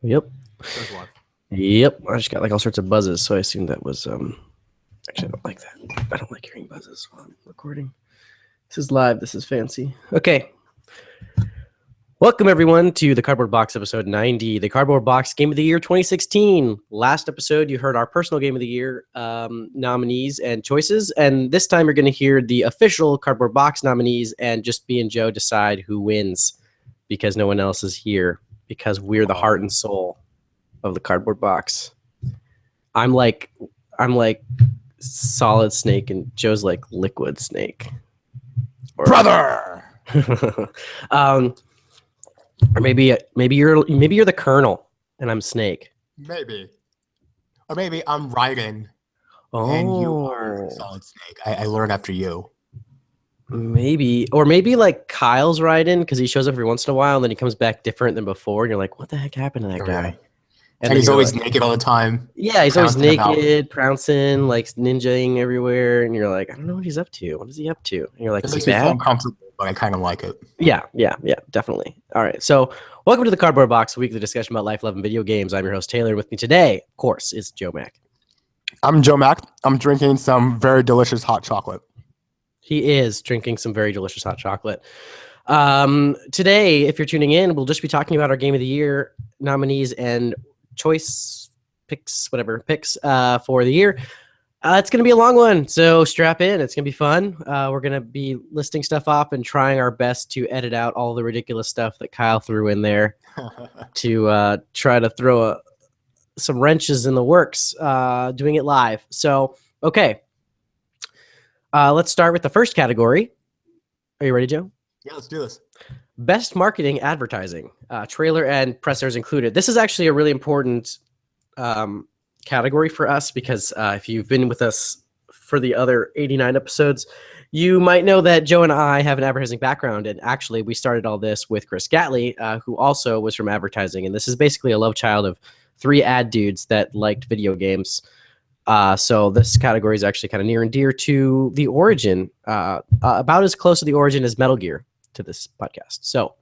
Yep. There's one. Yep. I just got like all sorts of buzzes, so I assumed that was actually I don't like that. I don't like hearing buzzes while I'm recording. This is live, this is fancy. Okay. Welcome everyone to the Cardboard Box episode 90, the Cardboard Box Game of the Year 2016. Last episode, you heard our personal Game of the Year nominees and choices, and this time you're going to hear the official Cardboard Box nominees, and just me and Joe decide who wins because no one else is here, because we're the heart and soul of the Cardboard Box. I'm like Solid Snake, and Joe's like Liquid Snake. Brother. Or maybe you're the Colonel and I'm Snake. Maybe. Or maybe I'm Raiden and you are Solid Snake. I learned after you. Maybe. Or maybe like Kyle's Raiden because he shows up every once in a while and then he comes back different than before and you're like, what the heck happened to that guy? Yeah. And he's always like, naked all the time. Yeah, he's always naked, pouncing, like ninjaing everywhere, and you're like, I don't know what he's up to. What is he up to? And you're like, it makes me feel uncomfortable, but I kind of like it. Yeah, definitely. All right, so welcome to the Cardboard Box, a weekly discussion about life, love, and video games. I'm your host, Taylor. With me today, of course, is Joe Mack. I'm Joe Mack. I'm drinking some very delicious hot chocolate. He is drinking some very delicious hot chocolate. Today, if you're tuning in, we'll just be talking about our Game of the Year nominees and choice picks for the year. It's going to be a long one, so strap in. It's going to be fun. We're going to be listing stuff off and trying our best to edit out all the ridiculous stuff that Kyle threw in there to try to throw some wrenches in the works, doing it live. So, okay. Let's start with the first category. Are you ready, Joe? Yeah, let's do this. Best marketing advertising, trailer and pressers included. This is actually a really important category for us because if you've been with us for the other 89 episodes, you might know that Joe and I have an advertising background. And actually, we started all this with Chris Gatley, who also was from advertising. And this is basically a love child of three ad dudes that liked video games. So this category is actually kind of near and dear to the origin, about as close to the origin as Metal Gear to this podcast. So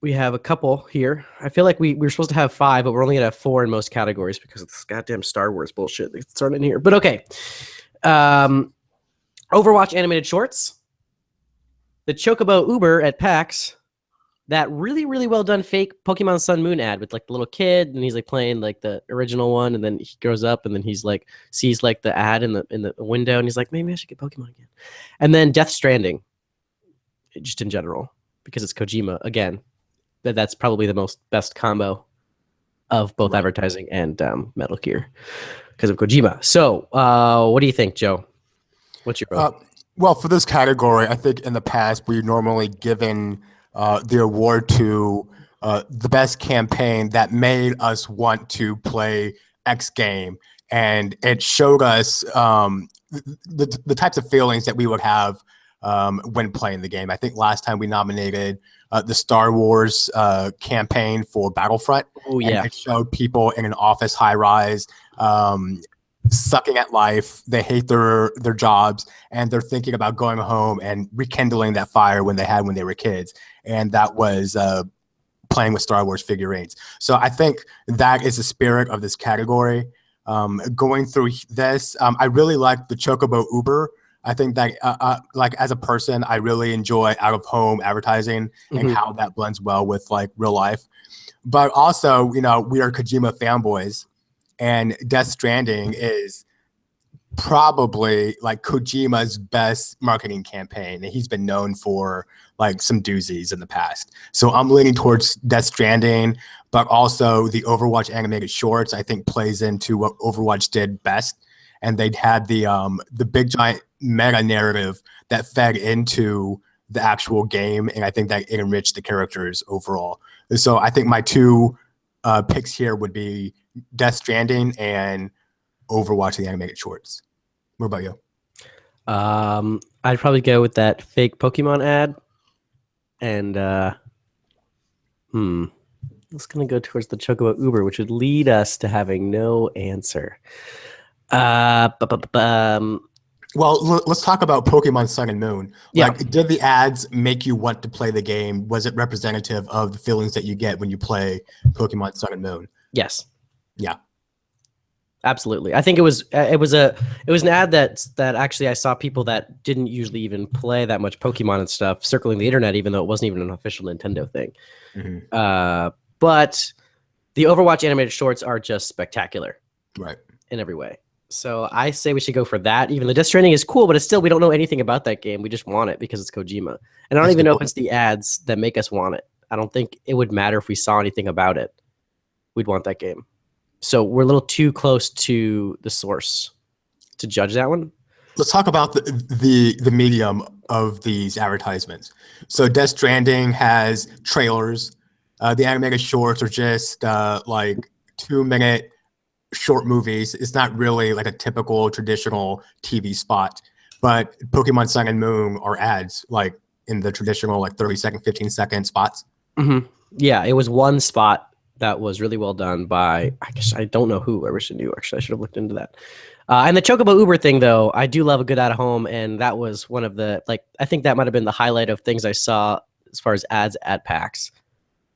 we have a couple here. I feel like we were supposed to have 5, but we're only gonna have 4 in most categories because of this goddamn Star Wars bullshit that's starting in here. But okay. Overwatch animated shorts, the Chocobo Uber at PAX, that really, really well done fake Pokemon Sun Moon ad with like the little kid, and he's like playing like the original one, and then he grows up, and then he's like sees like the ad in the window, and he's like, maybe I should get Pokemon again. And then Death Stranding, just in general, because it's Kojima again. That's probably the best combo of both advertising and Metal Gear because of Kojima. So, what do you think, Joe? What's your vote? Well, for this category, I think in the past we've normally given the award to the best campaign that made us want to play X game, and it showed us the types of feelings that we would have when playing the game. I think last time we nominated the Star Wars campaign for Battlefront. Oh yeah, and it showed people in an office high-rise sucking at life. They hate their jobs, and they're thinking about going home and rekindling that fire when they were kids. And that was playing with Star Wars figurines. So I think that is the spirit of this category. Going through this, I really like the Chocobo Uber. I think that, like as a person, I really enjoy out-of-home advertising and how that blends well with like real life. But also, we are Kojima fanboys, and Death Stranding is probably like Kojima's best marketing campaign, and he's been known for like some doozies in the past. So I'm leaning towards Death Stranding, but also the Overwatch animated shorts I think plays into what Overwatch did best. And they'd had the big giant meta narrative that fed into the actual game, and I think that it enriched the characters overall. So I think my 2 picks here would be Death Stranding and Overwatch the animated shorts. What about you? I'd probably go with that fake Pokemon ad, and it's gonna go towards the Chocobo Uber, which would lead us to having no answer. Well, let's talk about Pokemon Sun and Moon. Yeah. Like, did the ads make you want to play the game? Was it representative of the feelings that you get when you play Pokemon Sun and Moon? Yes. Yeah. Absolutely. I think it was an ad that actually I saw people that didn't usually even play that much Pokemon and stuff circling the internet, even though it wasn't even an official Nintendo thing. But the Overwatch animated shorts are just spectacular, Right. in every way. So I say we should go for that. Even though Death Stranding is cool, but it's still, we don't know anything about that game. We just want it because it's Kojima, and I don't even know if it's the ads that make us want it. I don't think it would matter if we saw anything about it. We'd want that game. So we're a little too close to the source to judge that one. Let's talk about the medium of these advertisements. So Death Stranding has trailers. The animated shorts are just like 2-minute short movies. It's not really like a typical traditional TV spot. But Pokemon Sun and Moon are ads, like in the traditional like 30-second, 15-second spots. Yeah, it was one spot that was really well done by, I guess I don't know who. I wish I knew. Actually, I should have looked into that. And the Chocobo Uber thing, though, I do love a good out of home, and that was one of the, like, I think that might have been the highlight of things I saw as far as ads at PAX.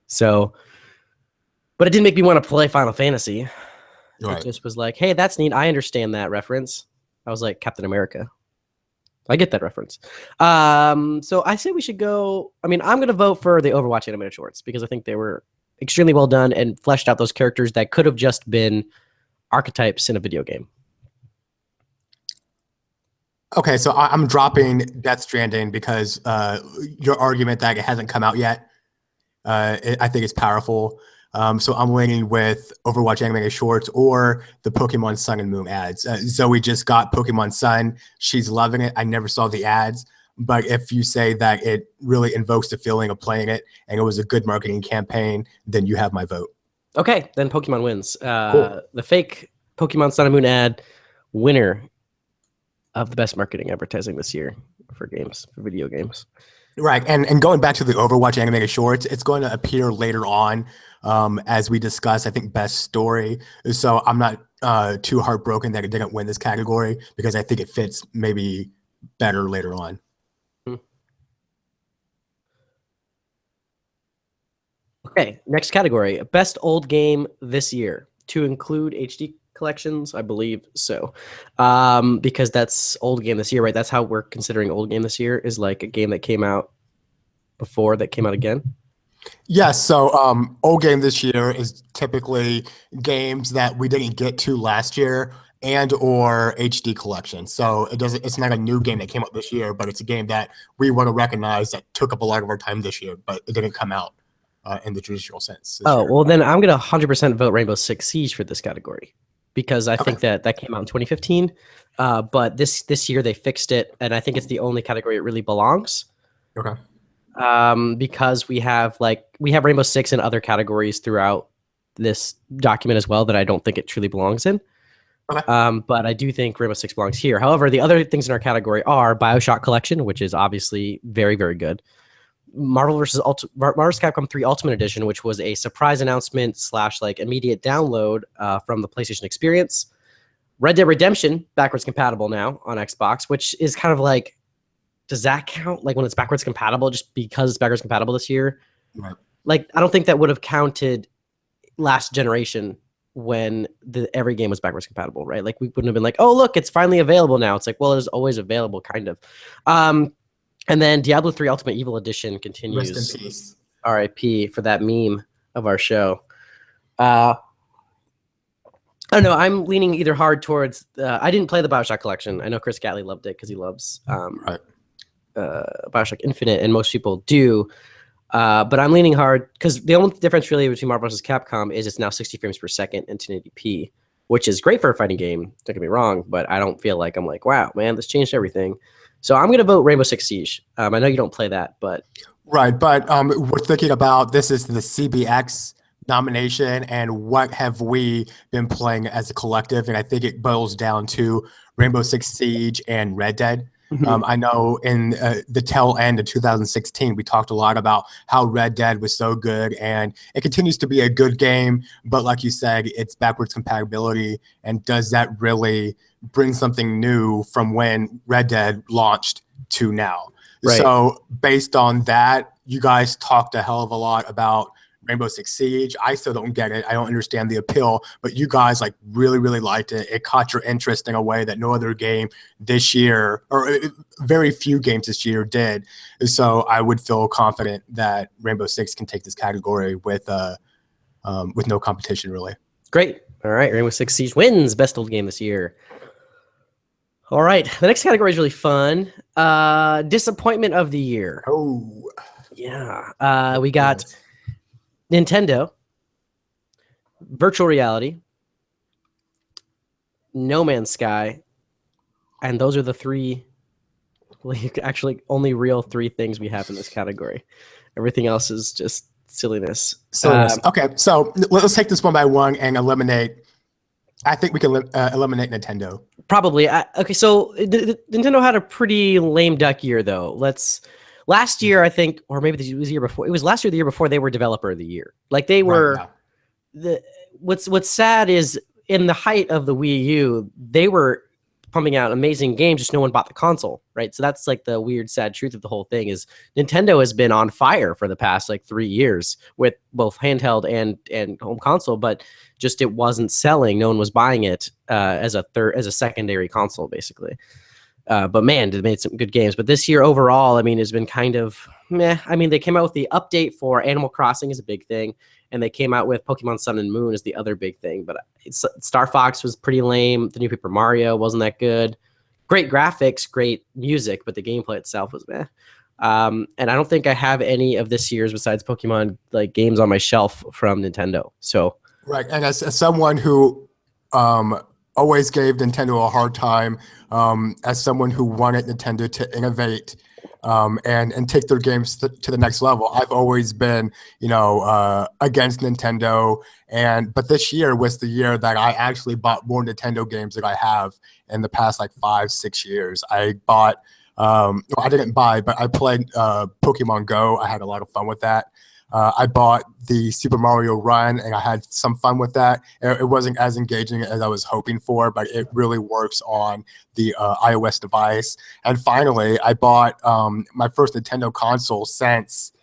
So, but it didn't make me want to play Final Fantasy. Right. It just was like, hey, that's neat. I understand that reference. I was like, Captain America. I get that reference. So I say we should go. I mean, I'm going to vote for the Overwatch animated shorts because I think they were extremely well done and fleshed out those characters that could have just been archetypes in a video game. Okay, so I'm dropping Death Stranding because your argument that it hasn't come out yet, I think is powerful. So I'm leaning with Overwatch animated shorts or the Pokemon Sun and Moon ads. Zoe just got Pokemon Sun. She's loving it. I never saw the ads. But if you say that it really invokes the feeling of playing it and it was a good marketing campaign, then you have my vote. Okay, then Pokemon wins. Cool. The fake Pokemon Sun and Moon ad winner of the best marketing advertising this year for games, for video games. Right, and going back to the Overwatch animated shorts, it's going to appear later on as we discuss, I think, best story. So I'm not too heartbroken that it didn't win this category because I think it fits maybe better later on. Okay, next category, best old game this year, to include HD collections, I believe so, because that's old game this year, right? That's how we're considering old game this year, is like a game that came out before that came out again. Yes, so old game this year is typically games that we didn't get to last year and or HD collection. So it's not a new game that came out this year, but it's a game that we want to recognize that took up a lot of our time this year, but it didn't come out in the traditional sense. Oh, well, then I'm going to 100% vote Rainbow Six Siege for this category because I think that came out in 2015. But this year they fixed it, and I think it's the only category it really belongs. Okay. Because we have Rainbow Six in other categories throughout this document as well that I don't think it truly belongs in. Okay. But I do think Rainbow Six belongs here. However, the other things in our category are BioShock Collection, which is obviously very, very good. Marvel Capcom 3 Ultimate Edition, which was a surprise announcement / like immediate download from the PlayStation Experience. Red Dead Redemption, backwards compatible now on Xbox, which is kind of like, does that count? Like when it's backwards compatible, just because it's backwards compatible this year? Right. Like, I don't think that would have counted last generation when every game was backwards compatible, right? Like we wouldn't have been like, oh, look, it's finally available now. It's like, well, it was always available, kind of. And then Diablo 3 Ultimate Evil Edition continues. Rest in peace. RIP for that meme of our show. I don't know. I'm leaning either hard towards. I didn't play the BioShock collection. I know Chris Gatley loved it because he loves BioShock Infinite, and most people do. But I'm leaning hard because the only difference really between Marvel vs. Capcom is it's now 60 frames per second and 1080p, which is great for a fighting game. Don't get me wrong, but I don't feel like I'm like, wow, man, this changed everything. So I'm going to vote Rainbow Six Siege. I know you don't play that, but... Right, but we're thinking about this is the CBx nomination, and what have we been playing as a collective? And I think it boils down to Rainbow Six Siege and Red Dead. Mhm. I know in the tail end of 2016, we talked a lot about how Red Dead was so good, and it continues to be a good game. But like you said, it's backwards compatibility, and does that really bring something new from when Red Dead launched to now? Right. So based on that, you guys talked a hell of a lot about Rainbow Six Siege. I still don't get it. I don't understand the appeal, but you guys like really, really liked it. It caught your interest in a way that no other game this year, or very few games this year did. So I would feel confident that Rainbow Six can take this category with no competition, really. Great. All right. Rainbow Six Siege wins best old game this year. All right. The next category is really fun. Disappointment of the year. Oh, Yeah. We got yes. Nintendo, virtual reality, No Man's Sky, and those are the three, actually only real three things we have in this category. Everything else is just silliness. Silliness. Okay, so let's take this one by one and eliminate. I think we can eliminate Nintendo. Probably. Okay, so Nintendo had a pretty lame duck year, though. Last year, I think, or maybe it was the year before. It was last year, the year before, they were developer of the year. Like they were. Right, yeah. What's sad is in the height of the Wii U, they were pumping out amazing games, just no one bought the console, right? So that's like the weird, sad truth of the whole thing is Nintendo has been on fire for the past like 3 years with both handheld and home console, but just it wasn't selling. No one was buying it as a secondary console, basically. But man, they made some good games. But this year overall, I mean, has been kind of meh. I mean, they came out with the update for Animal Crossing is a big thing, and they came out with Pokemon Sun and Moon is the other big thing. But Star Fox was pretty lame. The new Paper Mario wasn't that good. Great graphics, great music, but the gameplay itself was meh. And I don't think I have any of this year's besides Pokemon like games on my shelf from Nintendo. So right. And as someone who always gave Nintendo a hard time, as someone who wanted Nintendo to innovate and take their games to the next level, I've always been, against Nintendo. But this year was the year that I actually bought more Nintendo games than I have in the past like 5-6 years. I bought. I didn't buy, but I played Pokemon Go. I had a lot of fun with that. I bought the Super Mario Run, and I had some fun with that. It wasn't as engaging as I was hoping for, but it really works on the iOS device. And finally, I bought my first Nintendo console since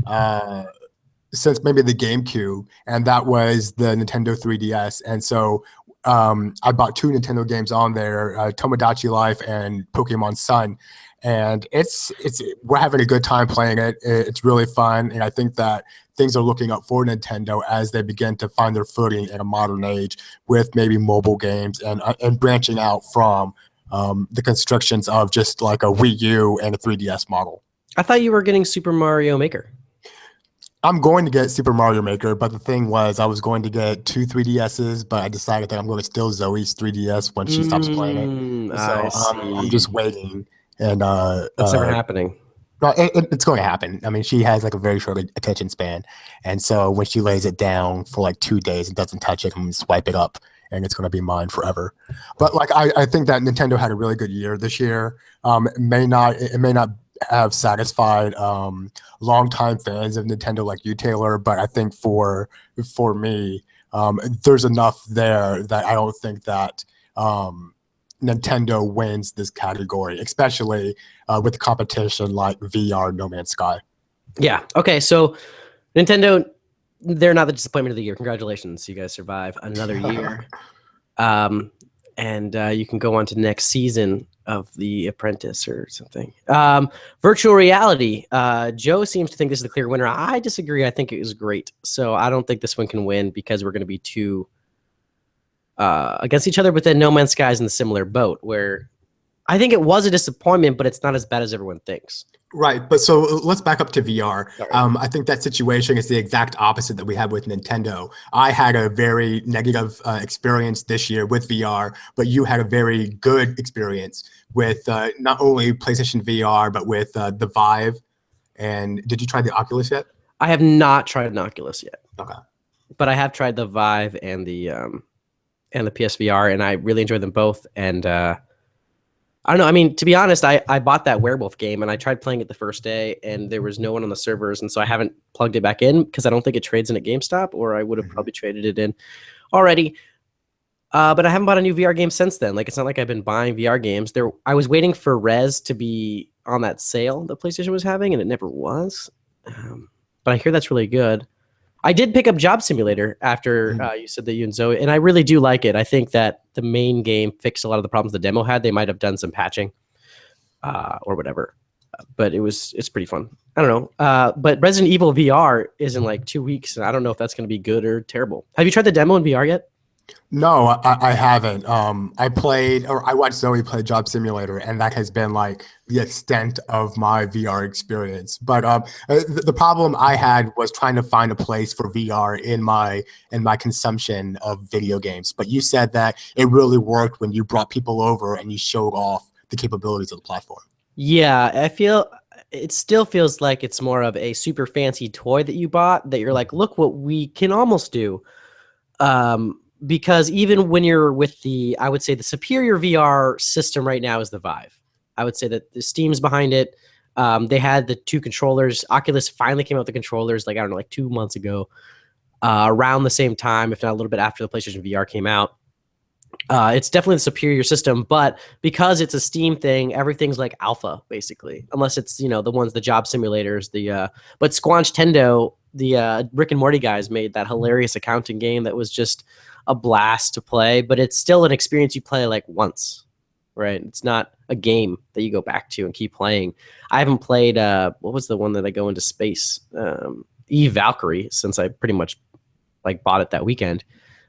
maybe the GameCube, and that was the Nintendo 3DS. And so I bought 2 Nintendo games on there, Tomodachi Life and Pokemon Sun. And we're having a good time playing it. It's really fun, and I think that things are looking up for Nintendo as they begin to find their footing in a modern age with maybe mobile games and branching out from the constructions of just like a Wii U and a 3DS model. I thought you were getting Super Mario Maker. I'm going to get Super Mario Maker, but the thing was I was going to get 2 3DSs, but I decided that I'm going to steal Zoe's 3DS when she stops playing it. So I'm just waiting. And that's never happening. No, it's going to happen. I mean, she has like a very short attention span, and so when she lays it down for like 2 days and doesn't touch it, I'm going to swipe it up, and it's going to be mine forever. But like, I think that Nintendo had a really good year this year. It may not have satisfied longtime fans of Nintendo like you, Taylor, but I think for me, there's enough there that I don't think that Nintendo wins this category, especially with competition like VR No Man's Sky. Yeah. Okay. So Nintendo, they're not the disappointment of the year. Congratulations. You guys survive another year. And you can go on to next season of The Apprentice or something. Virtual reality. Joe seems to think this is the clear winner. I disagree. I think it was great. So I don't think this one can win because we're going to be too against each other. But then No Man's Sky is in the similar boat where I think it was a disappointment, but it's not as bad as everyone thinks. Right, but so let's back up to VR. Right. I think that situation is the exact opposite that we have with Nintendo. I had a very negative experience this year with VR, but you had a very good experience with not only PlayStation VR, but with the Vive. And did you try the Oculus yet? I have not tried an Oculus yet. Okay. But I have tried the Vive and the PSVR, and I really enjoyed them both. And I don't know. I mean, to be honest, I bought that werewolf game and I tried playing it the first day and there was no one on the servers. And so I haven't plugged it back in because I don't think it trades in at GameStop, or I would have probably traded it in already. But I haven't bought a new VR game since then. Like, it's not like I've been buying VR games. I was waiting for Rez to be on that sale that PlayStation was having, and it never was. But I hear that's really good. I did pick up Job Simulator after you said that you and Zoe, and I really do like it. I think that the main game fixed a lot of the problems the demo had. They might have done some patching or whatever, but it's pretty fun. I don't know. But Resident Evil VR is in like 2 weeks, and I don't know if that's going to be good or terrible. Have you tried the demo in VR yet? No, I haven't. I watched Zoe play Job Simulator, and that has been like the extent of my VR experience. But the problem I had was trying to find a place for VR in my consumption of video games. But you said that it really worked when you brought people over and you showed off the capabilities of the platform. Yeah, I feel it still feels like it's more of a super fancy toy that you bought that you're like, look what we can almost do. Because even when you're with I would say the superior VR system right now is the Vive. I would say that the Steam's behind it. They had the 2 controllers. Oculus finally came out with the controllers, like, I don't know, like 2 months ago, around the same time, if not a little bit after the PlayStation VR came out. It's definitely the superior system, but because it's a Steam thing, everything's like alpha, basically, unless it's, the ones, the job simulators, but Squanch Tendo, the Rick and Morty guys, made that hilarious accounting game that was just a blast to play, but it's still an experience you play like once, right? It's not a game that you go back to and keep playing. I haven't played, what was the one that I go into space? Eve Valkyrie, since I pretty much like bought it that weekend.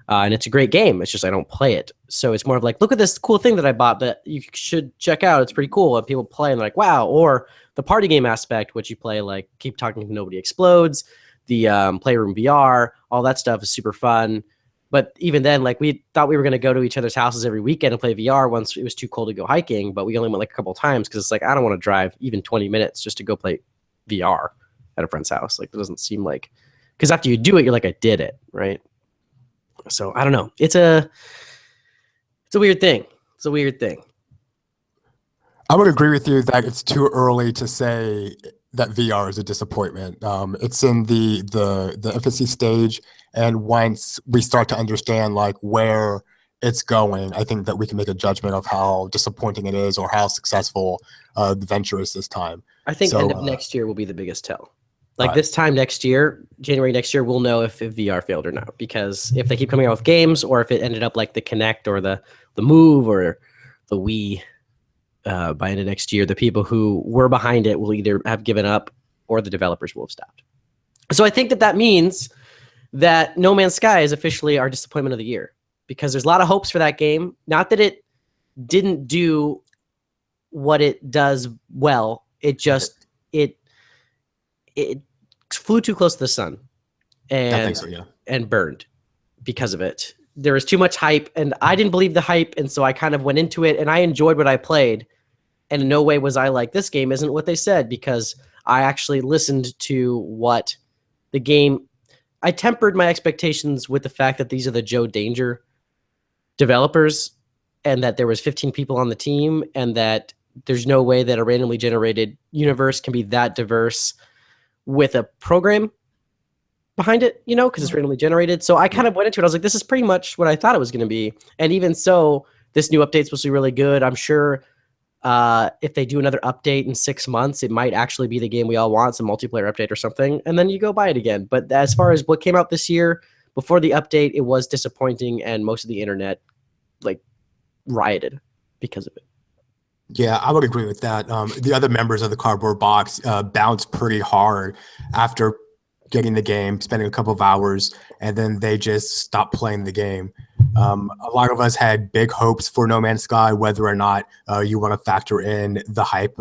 And it's a great game. It's just I don't play it. So it's more of like, look at this cool thing that I bought that you should check out. It's pretty cool. And people play and they're like, wow. Or the party game aspect, which you play like Keep Talking to Nobody Explodes, the Playroom VR, all that stuff is super fun. But even then, like, we thought we were going to go to each other's houses every weekend and play VR once it was too cold to go hiking. But we only went like a couple of times because it's like, I don't want to drive even 20 minutes just to go play VR at a friend's house. Like, it doesn't seem like, because after you do it, you're like, I did it, right? So I don't know. It's a weird thing. It's a weird thing. I would agree with you that it's too early to say that VR is a disappointment. It's in the infancy stage, and once we start to understand like where it's going, I think that we can make a judgment of how disappointing it is or how successful the venture is this time. I think end of next year will be the biggest tell. Like this time next year, January next year, we'll know if VR failed or not. Because if they keep coming out with games, or if it ended up like the Kinect or the Move or the Wii by end of next year, the people who were behind it will either have given up or the developers will have stopped. So I think that means that No Man's Sky is officially our disappointment of the year, because there's a lot of hopes for that game. Not that it didn't do what it does well. It just it flew too close to the sun and burned because of it. There was too much hype, and I didn't believe the hype, and so I kind of went into it, and I enjoyed what I played, and in no way was I like, this game isn't what they said, because I actually listened to what the game... I tempered my expectations with the fact that these are the Joe Danger developers, and that there was 15 people on the team, and that there's no way that a randomly generated universe can be that diverse with a program behind it, because it's randomly generated. So I kind of went into it. I was like, this is pretty much what I thought it was going to be. And even so, this new update's supposed to be really good. I'm sure if they do another update in 6 months, it might actually be the game we all want, some multiplayer update or something. And then you go buy it again. But as far as what came out this year, before the update, it was disappointing. And most of the internet like rioted because of it. Yeah, I would agree with that. The other members of the Cardboard Box bounced pretty hard after getting the game, spending a couple of hours, and then they just stopped playing the game. A lot of us had big hopes for No Man's Sky, whether or not you want to factor in the hype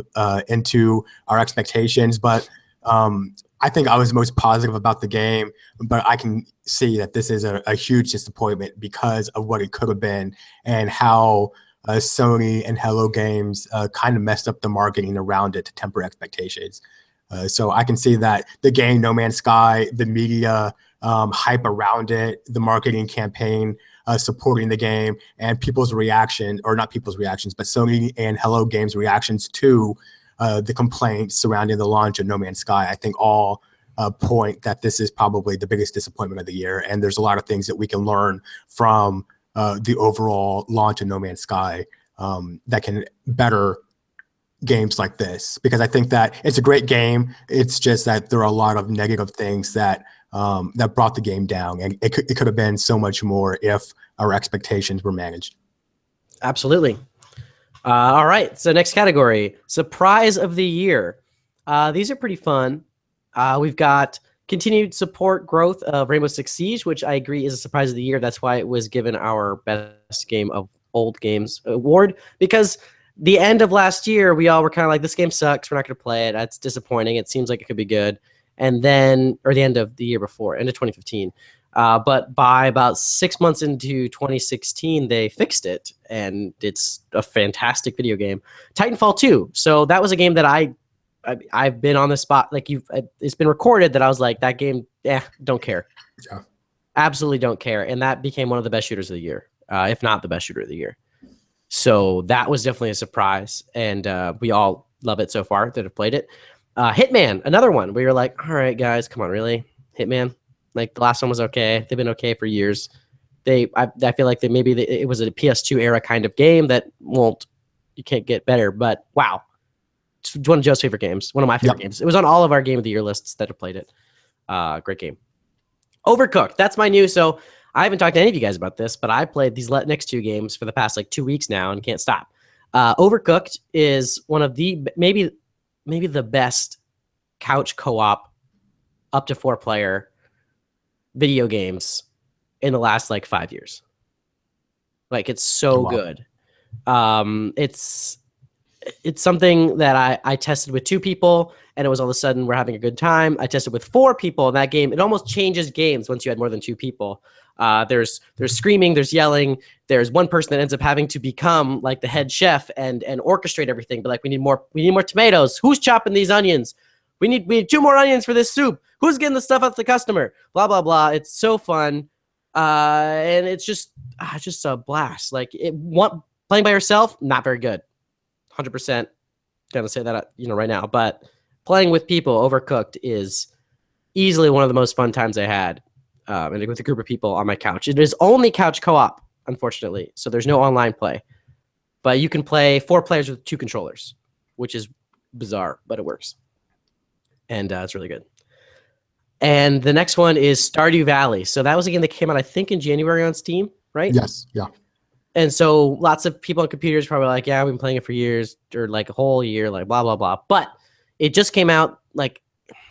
into our expectations. But I think I was most positive about the game, but I can see that this is a huge disappointment because of what it could have been and how Sony and Hello Games kind of messed up the marketing around it to temper expectations. So I can see that the game No Man's Sky, the media hype around it, the marketing campaign supporting the game, and people's reaction, or not people's reactions, but Sony and Hello Games' reactions to the complaints surrounding the launch of No Man's Sky, I think all point that this is probably the biggest disappointment of the year. And there's a lot of things that we can learn from the overall launch of No Man's Sky that can better games like this, because I think that it's a great game. It's just that there are a lot of negative things that that brought the game down, and it could have been so much more if our expectations were managed. Absolutely. All right, so next category, surprise of the year. These are pretty fun. We've got continued support growth of Rainbow Six Siege, which I agree is a surprise of the year. That's why it was given our best game of old games award, because the end of last year, we all were kind of like, this game sucks, we're not going to play it. That's disappointing. It seems like it could be good. And then, or the end of the year before, end of 2015. But by about 6 months into 2016, they fixed it, and it's a fantastic video game. Titanfall 2. So that was a game that I've been on the spot. Like, it's been recorded that I was like, that game, don't care. Yeah. Absolutely don't care. And that became one of the best shooters of the year, if not the best shooter of the year. So that was definitely a surprise, and we all love it so far that have played it. Hitman, another one where you're like, all right, guys, come on, really? Hitman? Like, the last one was okay. They've been okay for years. I feel like it was a PS2 era kind of game that you can't get better. But wow, it's one of Joe's favorite games, one of my favorite games. It was on all of our Game of the Year lists that have played it. Great game. Overcooked, that's my new. So I haven't talked to any of you guys about this, but I played these next two games for the past like 2 weeks now and can't stop. Overcooked is one of the maybe the best couch co-op up to 4-player video games in the last like 5 years. Like, it's so good. It's something that I tested with 2 people, and it was all of a sudden we're having a good time. I tested with 4 people in that game. It almost changes games once you had more than 2 people. There's screaming, there's yelling, there's one person that ends up having to become like the head chef and orchestrate everything. But like, we need more tomatoes. Who's chopping these onions? We need 2 more onions for this soup. Who's getting the stuff out to the customer? Blah blah blah. It's so fun, and it's just a blast. Like, playing by yourself, not very good. 100% gonna say that right now. But playing with people, Overcooked is easily one of the most fun times I had. And with a group of people on my couch. It is only couch co-op, unfortunately, so there's no online play. But you can play 4 players with 2 controllers, which is bizarre, but it works. And it's really good. And the next one is Stardew Valley. So that was a game that came out, I think, in January on Steam, right? Yes, yeah. And so lots of people on computers probably like, yeah, I've been playing it for years, or like a whole year, like blah, blah, blah. But it just came out like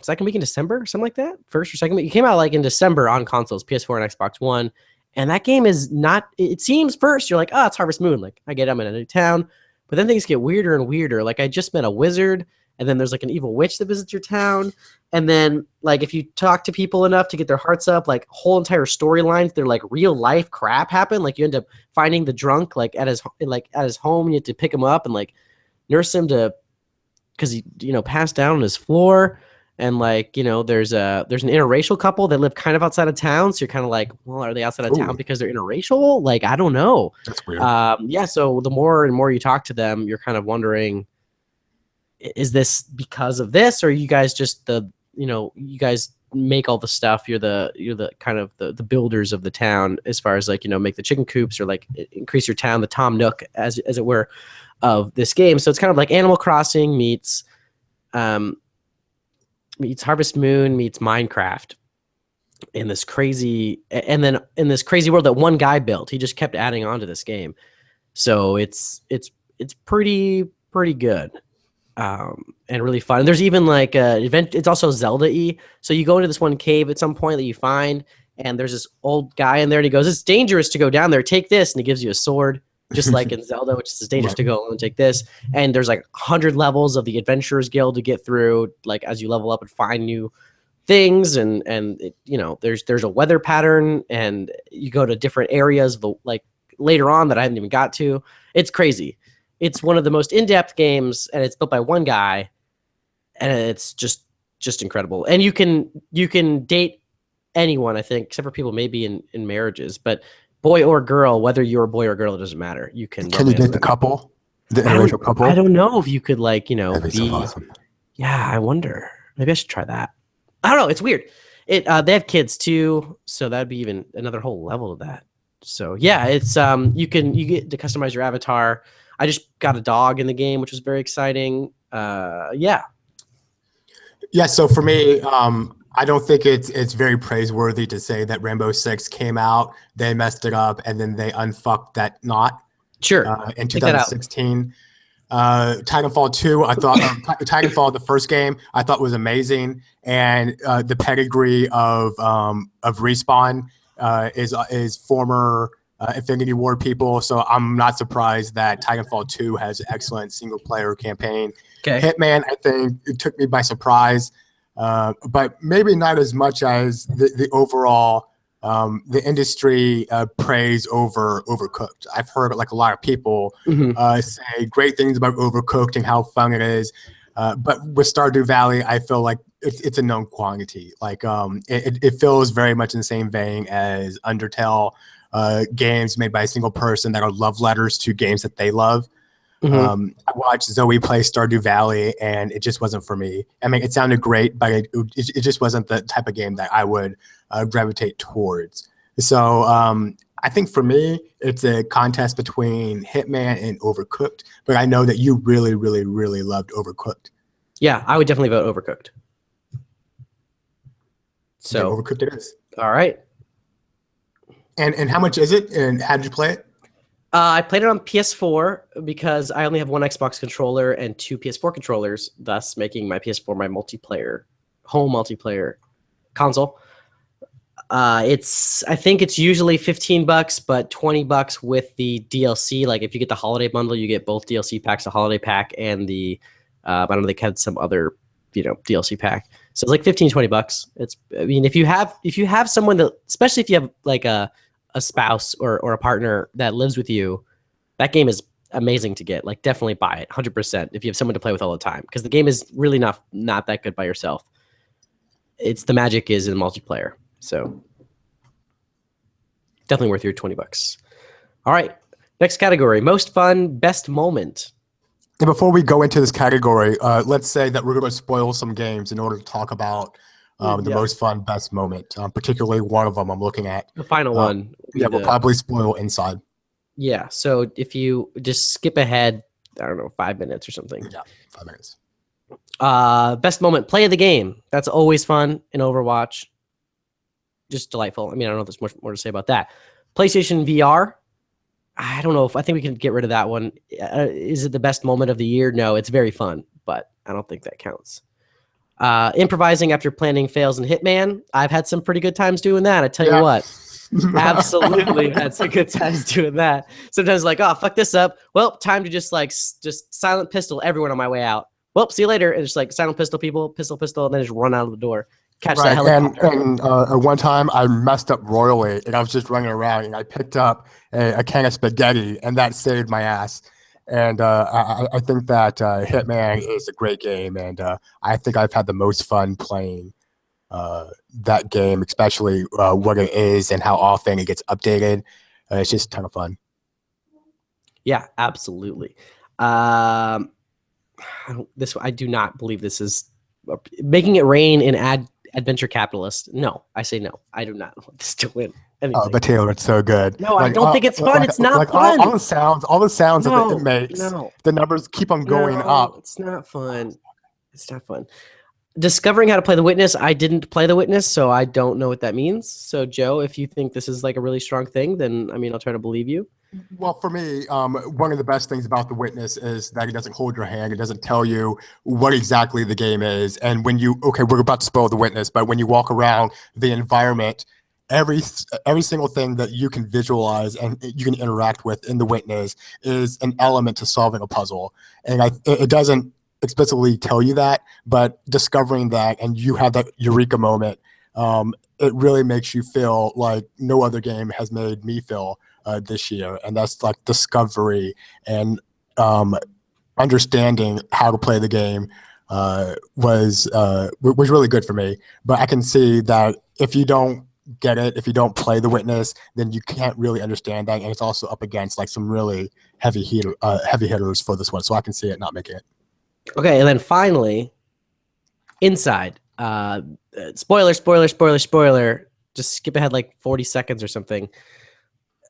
second week in December, something like that. First or second week. It came out like in December on consoles, PS4 and Xbox One. And that game is not, it seems first, you're like, oh, it's Harvest Moon. Like, I get it, I'm in a new town. But then things get weirder and weirder. Like, I just met a wizard, and then there's like an evil witch that visits your town. And then, like, if you talk to people enough to get their hearts up, like, whole entire storylines, they're like real life crap happen. Like, you end up finding the drunk like at his home. You have to pick him up and like nurse him because he passed down on his floor. And like, there's an interracial couple that live kind of outside of town. So you're kind of like, well, are they outside of town because they're interracial? Like, I don't know. That's weird. Yeah. So the more and more you talk to them, you're kind of wondering, is this because of this, or are you guys just you guys make all the stuff? You're the kind of the builders of the town, as far as like, make the chicken coops or like increase your town, the Tom Nook as it were of this game. So it's kind of like Animal Crossing meets Harvest Moon meets Minecraft in this crazy world that one guy built. He just kept adding on to this game. So it's pretty good. And really fun. And there's even like event. It's also Zelda-y. So you go into this one cave at some point that you find, and there's this old guy in there, and he goes, "It's dangerous to go down there. Take this," and he gives you a sword, just like in Zelda, which is dangerous to go and take this. And there's like 100 levels of the Adventurers Guild to get through, like as you level up and find new things, and there's a weather pattern, and you go to different areas like later on that I haven't even got to. It's crazy. It's one of the most in-depth games, and it's built by one guy, and it's just incredible. And you can date anyone, I think, except for people maybe in marriages, but boy or girl, whether you're a boy or girl, it doesn't matter. You can Can you romance date the them. couple, the interracial couple? I don't know if you could like, That'd be so be. awesome. Yeah, I wonder. Maybe I should try that. I don't know. It's weird. They have kids too, so that'd be even another whole level of that. So yeah, it's you get to customize your avatar. I just got a dog in the game, which was very exciting. Yeah. Yeah. So for me, I don't think it's very praiseworthy to say that Rainbow Six came out, they messed it up, and then they unfucked that knot. Sure. In 2016. Titanfall 2, I thought Titanfall, the first game, I thought was amazing, and the pedigree of Respawn is former Infinity Ward people, so I'm not surprised that Titanfall 2 has an excellent single player campaign. Okay. Hitman, I think it took me by surprise, but maybe not as much as the overall. The industry praise over Overcooked. I've heard like a lot of people say great things about Overcooked and how fun it is, but with Stardew Valley, I feel like it's a known quantity. Like it feels very much in the same vein as Undertale, games made by a single person that are love letters to games that they love. I watched Zoe play Stardew Valley, and it just wasn't for me. I mean, it sounded great, but it just wasn't the type of game that I would gravitate towards. So I think for me, it's a contest between Hitman and Overcooked, but I know that you really, really, really loved Overcooked. Yeah, I would definitely vote Overcooked. So yeah, Overcooked it is. All right. And how much is it? And how did you play it? I played it on PS4 because I only have one Xbox controller and two PS4 controllers, thus making my PS4 my home multiplayer console. I think it's usually $15, but $20 with the DLC. Like if you get the holiday bundle, you get both DLC packs, the holiday pack and the I don't know, they had some other DLC pack. So it's like $15-$20. I mean, if you have someone that, especially if you have like a spouse or a partner that lives with you, that game is amazing to get. Like definitely buy it 100% if you have someone to play with all the time, because the game is really not that good by yourself. It's the magic is in multiplayer. So definitely worth your $20. All right. Next category, most fun, best moment. And before we go into this category, let's say that we're going to spoil some games in order to talk about the most fun, best moment. Particularly one of them I'm looking at. The final one. Yeah, we'll probably spoil Inside. Yeah, so if you just skip ahead, I don't know, 5 minutes or something. Yeah, 5 minutes. Best moment, play of the game. That's always fun in Overwatch. Just delightful. I mean, I don't know if there's much more to say about that. PlayStation VR. I don't know I think we can get rid of that one. Is it the best moment of the year? No, it's very fun, but I don't think that counts. Improvising after planning fails in Hitman. I've had some pretty good times doing that. I tell you what. Absolutely had some good times doing that. Sometimes like, oh, fuck this up. Well, time to just silent pistol everyone on my way out. Well, see you later. And just like silent pistol people, pistol, and then just run out of the door. Catch that helicopter. And one time I messed up royally, and I was just running around, and I picked up a can of spaghetti, and that saved my ass. And I think that Hitman is a great game, and I think I've had the most fun playing that game, especially what it is and how often it gets updated. It's just a ton of fun. Yeah, absolutely. I do not believe this is making it rain in Adventure Capitalist. No, I say no. I do not want this to win. Oh, but Taylor, it's so good. No, I don't think it's fun. It's not fun. All the sounds that it makes. The numbers keep on going up. It's not fun. It's not fun. Discovering how to play The Witness. I didn't play The Witness, so I don't know what that means. So, Joe, if you think this is like a really strong thing, then I mean, I'll try to believe you. Well, for me, one of the best things about The Witness is that it doesn't hold your hand. It doesn't tell you what exactly the game is. And when we're about to spoil The Witness, but when you walk around the environment, every single thing that you can visualize and you can interact with in The Witness is an element to solving a puzzle. And it doesn't explicitly tell you that, but discovering that and you have that eureka moment, it really makes you feel like no other game has made me feel this year. And that's like discovery and understanding how to play the game was really good for me. But I can see that if you don't get it, if you don't play The Witness, then you can't really understand that. And it's also up against like some really heavy hitters for this one. So I can see it not making it. Okay, and then finally, Inside. Spoiler. Just skip ahead like 40 seconds or something.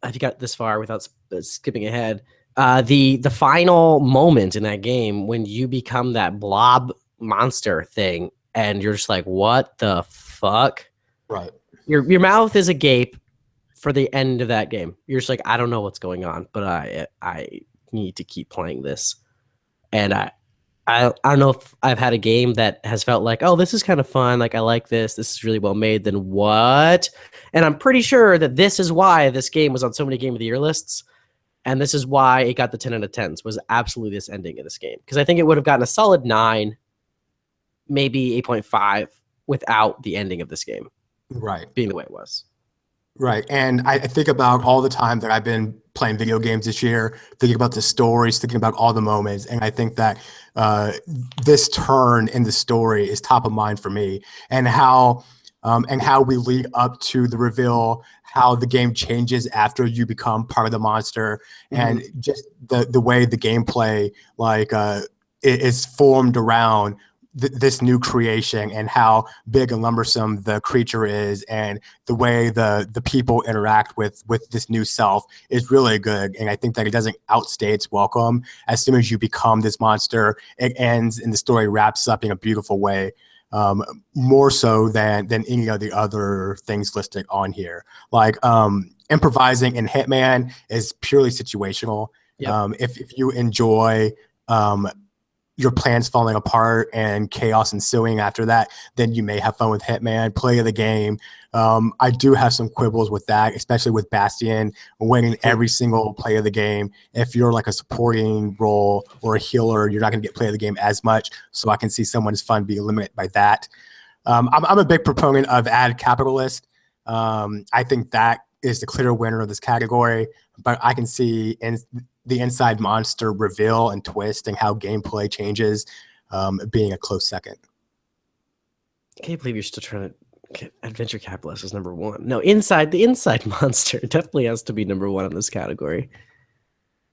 If you got this far without skipping ahead, the final moment in that game when you become that blob monster thing, and you're just like, what the fuck? Right. Your mouth is agape for the end of that game. You're just like, I don't know what's going on, but I need to keep playing this. And I don't know if I've had a game that has felt like, oh, this is kind of fun. Like, I like this. This is really well made. Then what? And I'm pretty sure that this is why this game was on so many Game of the Year lists. And this is why it got the 10 out of 10s, was absolutely this ending of this game. Because I think it would have gotten a solid 9, maybe 8.5 without the ending of this game. Right. Being the way it was. Right. And I think about all the time that I've been playing video games this year, thinking about the stories, thinking about all the moments. And I think that this turn in the story is top of mind for me, and how we lead up to the reveal, how the game changes after you become part of the monster, and just the way the gameplay is formed around this new creation, and how big and lumbersome the creature is, and the way the people interact with this new self is really good. And I think that it doesn't outstay its welcome. As soon as you become this monster, it ends and the story wraps up in a beautiful way, more so than any of the other things listed on here. Like improvising in Hitman is purely situational. Yep. If you enjoy your plans falling apart and chaos ensuing after that, then you may have fun with Hitman. Play of the game. I do have some quibbles with that, especially with Bastion winning every single play of the game. If you're like a supporting role or a healer, you're not going to get play of the game as much. So I can see someone's fun be limited by that. I'm a big proponent of Ad Capitalist. I think that is the clear winner of this category, but I can see the Inside monster reveal and twist and how gameplay changes being a close second. I can't believe you're still trying to get Adventure Capitalist as number 1. No, the Inside monster definitely has to be number 1 in this category.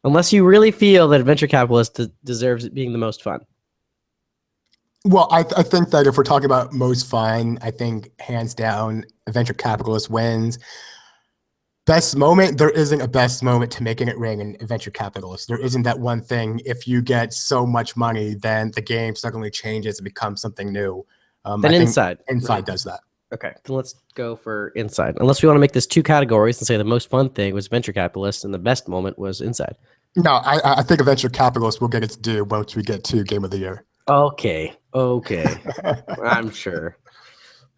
Unless you really feel that Adventure Capitalist deserves it being the most fun. Well, I think that if we're talking about most fun, I think hands down Adventure Capitalist wins. Best moment, there isn't a best moment to making it ring in Adventure Capitalist. There isn't that one thing. If you get so much money, then the game suddenly changes and becomes something new. Then Inside does that. Okay, then let's go for Inside. Unless we want to make this 2 categories and say the most fun thing was Venture Capitalist and the best moment was Inside. No, I think Adventure Capitalist will get its due once we get to Game of the Year. Okay. I'm sure.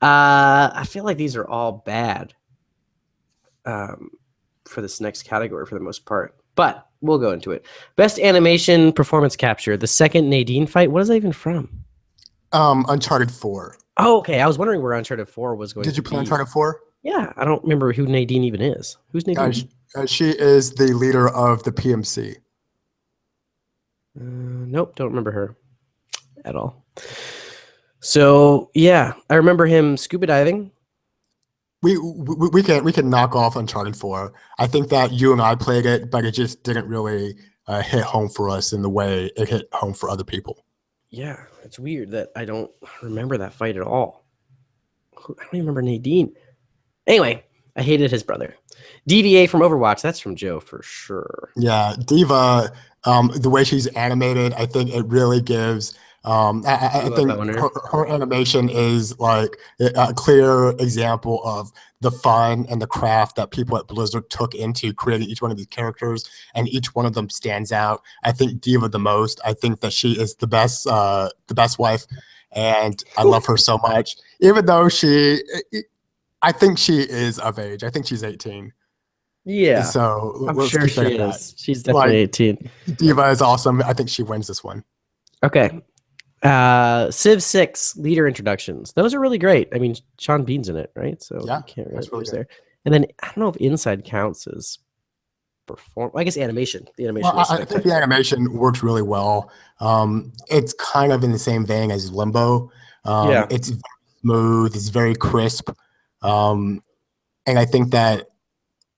I feel like these are all bad for this next category for the most part, but we'll go into it. Best animation performance capture, the second Nadine fight. What is that even from? Uncharted 4. Oh, okay. I was wondering where Uncharted 4 was going to be. Did you play Uncharted 4? Yeah, I don't remember who Nadine even is. Who's Nadine? She is the leader of the PMC. Nope, don't remember her at all. So yeah, I remember him scuba diving. We can knock off Uncharted 4. I think that you and I played it, but it just didn't really hit home for us in the way it hit home for other people. Yeah, it's weird that I don't remember that fight at all. I don't even remember Nadine. Anyway, I hated his brother. DVA from Overwatch, that's from Joe for sure. Yeah, Diva, the way she's animated, I think it really gives... I think her animation is like a clear example of the fun and the craft that people at Blizzard took into creating each one of these characters, and each one of them stands out. I think Diva the most. I think that she is the best wife, and I love her so much. Even though I think she is of age. I think she's 18. Yeah, so I'm sure she is. She's definitely 18. Diva is awesome. I think she wins this one. Okay. Civ 6 leader introductions. Those are really great. I mean, Sean Bean's in it, right? So yeah, you can't really lose there. And then I don't know if Inside counts as perform. I guess animation. The animation. Well, I think the animation works really well. It's kind of in the same vein as Limbo. It's very smooth. It's very crisp. And I think that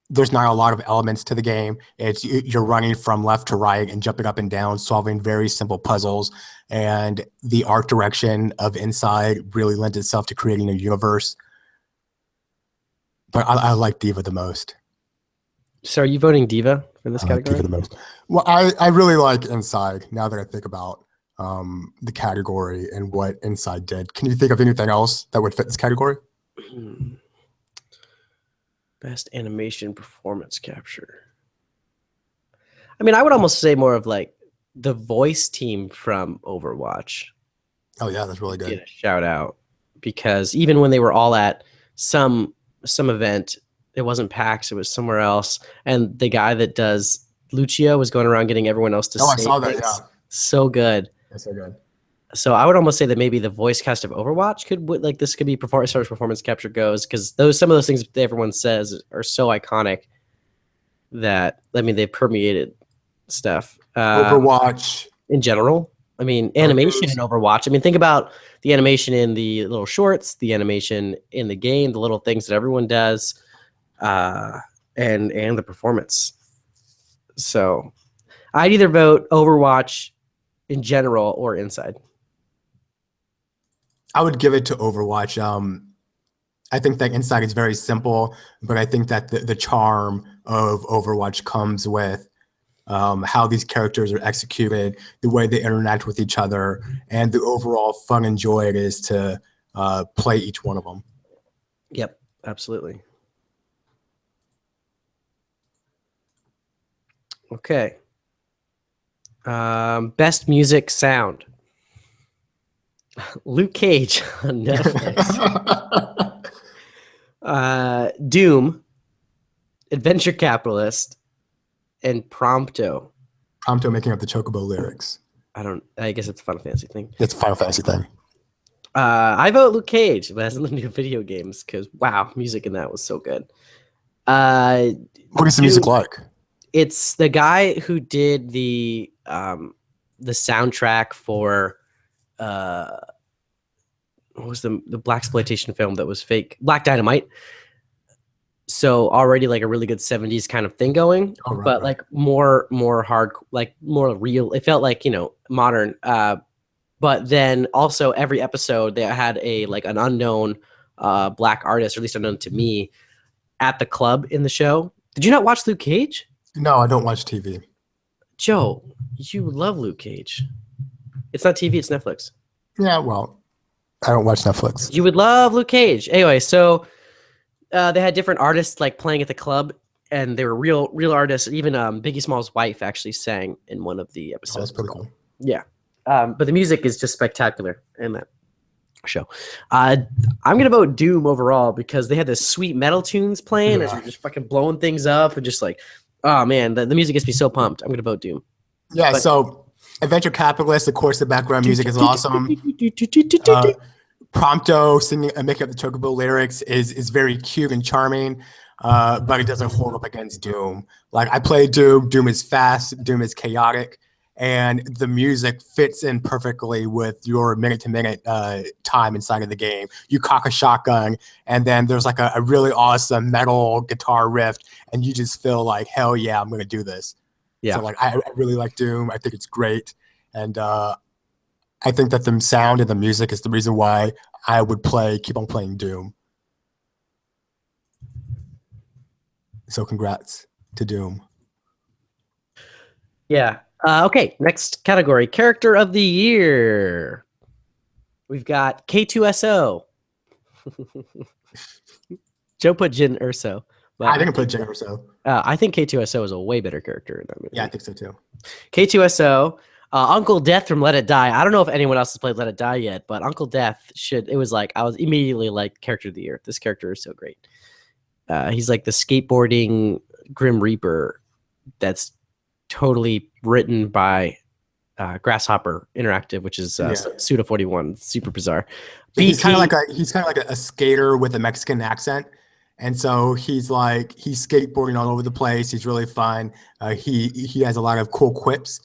there's not a lot of elements to the game. You're running from left to right and jumping up and down, solving very simple puzzles. And the art direction of Inside really lends itself to creating a universe. But I like Diva the most. So are you voting Diva for this I like category? Diva the most. Well, I really like Inside now that I think about the category and what Inside did. Can you think of anything else that would fit this category? Best animation performance capture. I mean, I would almost say more of like the voice team from Overwatch. Oh yeah, that's really good. Get a shout out, because even when they were all at some event, it wasn't PAX, it was somewhere else, and the guy that does Lucio was going around getting everyone else to say I saw that. things. Yeah, so good. that's so good. So I would almost say that maybe the voice cast of Overwatch this could be as far as performance capture goes, because some of those things that everyone says are so iconic that, I mean, they've permeated stuff. Overwatch in general. I mean, animation in Overwatch. I mean, think about the animation in the little shorts, the animation in the game, the little things that everyone does, and the performance. So I'd either vote Overwatch in general or Inside. I would give it to Overwatch. I think that Inside is very simple, but I think that the charm of Overwatch comes with how these characters are executed, the way they interact with each other, and the overall fun and joy it is to play each one of them. Yep, absolutely. Okay. Best music sound. Luke Cage on Netflix. Doom, Adventure Capitalist, and Prompto. Prompto making up the Chocobo lyrics. I guess it's a Final Fantasy thing. It's a Final Fantasy thing. I vote Luke Cage, but it has nothing to do with video games, because wow, music in that was so good. What is the music like? It's the guy who did the soundtrack for what was the blaxploitation film that was fake? Black Dynamite. So already like a really good 70s kind of thing going, but like more hard, like more real. It felt like, modern. But then also every episode they had an unknown black artist, or at least unknown to me, at the club in the show. Did you not watch Luke Cage? No, I don't watch TV. Joe, you love Luke Cage. It's not TV, it's Netflix. Yeah, well, I don't watch Netflix. You would love Luke Cage. Anyway, so they had different artists like playing at the club, and they were real artists. Even Biggie Small's wife actually sang in one of the episodes. Oh, that's pretty cool. Yeah. But the music is just spectacular in that show. I'm going to vote Doom overall, because they had this sweet metal tunes playing as you're just fucking blowing things up, and just like, oh man, the music gets me so pumped. I'm going to vote Doom. Yeah, so Adventure Capitalist, of course, the background music is awesome. Prompto singing and making up the Chocobo lyrics is very cute and charming, but it doesn't hold up against Doom. Like, I play Doom. Doom is fast. Doom is chaotic. And the music fits in perfectly with your minute-to-minute time inside of the game. You cock a shotgun, and then there's like a really awesome metal guitar riff, and you just feel like, hell yeah, I'm going to do this. Yeah. So, like, I really like Doom. I think it's great. And I think that the sound and the music is the reason why I would keep on playing Doom. So congrats to Doom. Yeah. Okay, next category, character of the year. We've got K2SO. Joe put Jin Urso. I think I put Jin Urso. I think K2SO is a way better character in that movie. Yeah, I think so too. K2SO, Uncle Death from Let It Die. I don't know if anyone else has played Let It Die yet, but Uncle Death I was immediately like, character of the year. This character is so great. He's like the skateboarding Grim Reaper that's totally written by Grasshopper Interactive, which is Suda 41. Super bizarre. He's kind of like a skater with a Mexican accent, and so he's skateboarding all over the place. He's really fun. He has a lot of cool quips,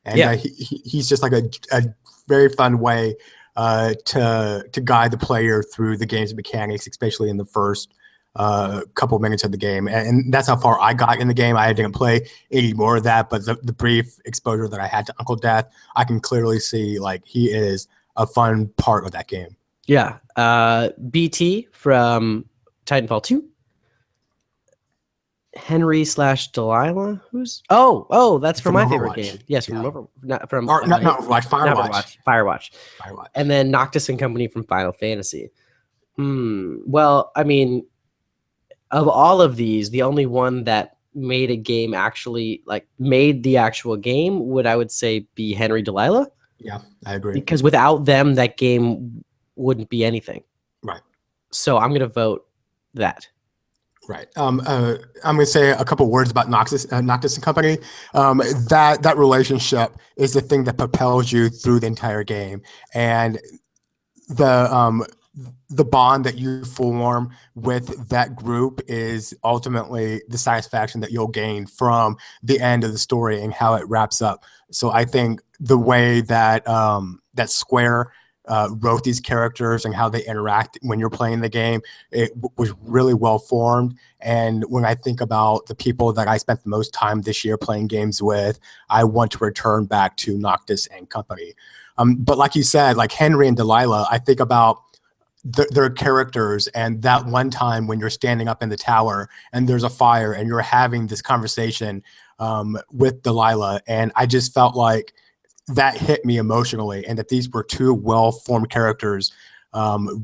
and he's just like a very fun way to guide the player through the game's mechanics, especially in the first a couple minutes of the game, and that's how far I got in the game. I didn't play any more of that, but the brief exposure that I had to Uncle Death, I can clearly see like he is a fun part of that game. Yeah. BT from Titanfall 2. Henry / Delilah. Who's that's from my favorite game. Yes, from not Overwatch, Firewatch. And then Noctis and Company from Final Fantasy. Well, I mean, of all of these, the only one that made a game actually like made the actual game would I would say be Henry Delilah. Yeah, I agree. Because without them, that game wouldn't be anything. Right. So I'm gonna vote that. Right. I'm going to say a couple words about Noctis and Company. That relationship is the thing that propels you through the entire game, and the bond that you form with that group is ultimately the satisfaction that you'll gain from the end of the story and how it wraps up. So I think the way that that Square wrote these characters and how they interact when you're playing the game, it was really well formed. And when I think about the people that I spent the most time this year playing games with, I want to return back to Noctis and Company. But like you said, like Henry and Delilah, I think about their characters and that one time when you're standing up in the tower and there's a fire and you're having this conversation with Delilah, and I just felt like that hit me emotionally, and that these were two well-formed characters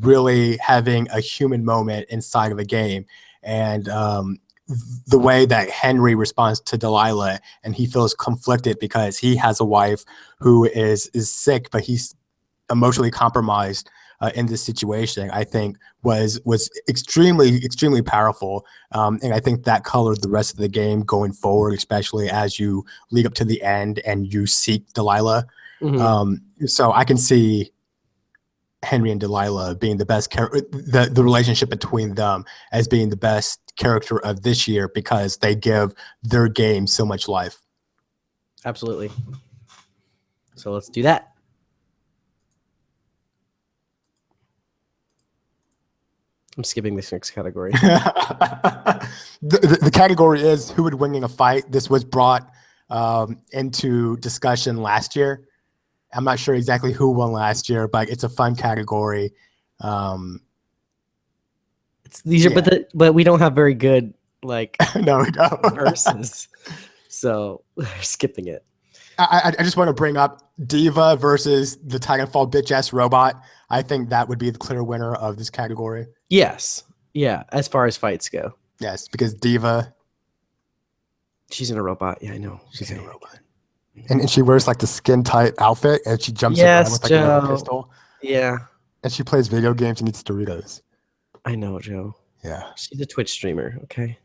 really having a human moment inside of a game. And the way that Henry responds to Delilah, and he feels conflicted because he has a wife who is sick, but he's emotionally compromised in this situation, I think was extremely powerful. And I think that colored the rest of the game going forward, especially as you lead up to the end and you seek Delilah. So I can see Henry and Delilah being the best the relationship between them as being the best character of this year because they give their game so much life. Absolutely. So let's do that. I'm skipping this next category. The category is who would win in a fight. This was brought into discussion last year. I'm not sure exactly who won last year, but it's a fun category. But we don't have very good like no, we don't. verses, so we're skipping it. I just want to bring up Diva versus the Titanfall bitch ass robot. I think that would be the clear winner of this category. Yes. Yeah. As far as fights go. Yes, because Diva. She's in a robot. Yeah, I know. She's in a robot. And she wears like the skin tight outfit and she jumps around with like a little pistol. Yeah. And she plays video games and eats Doritos. I know, Joe. Yeah. She's a Twitch streamer. Okay.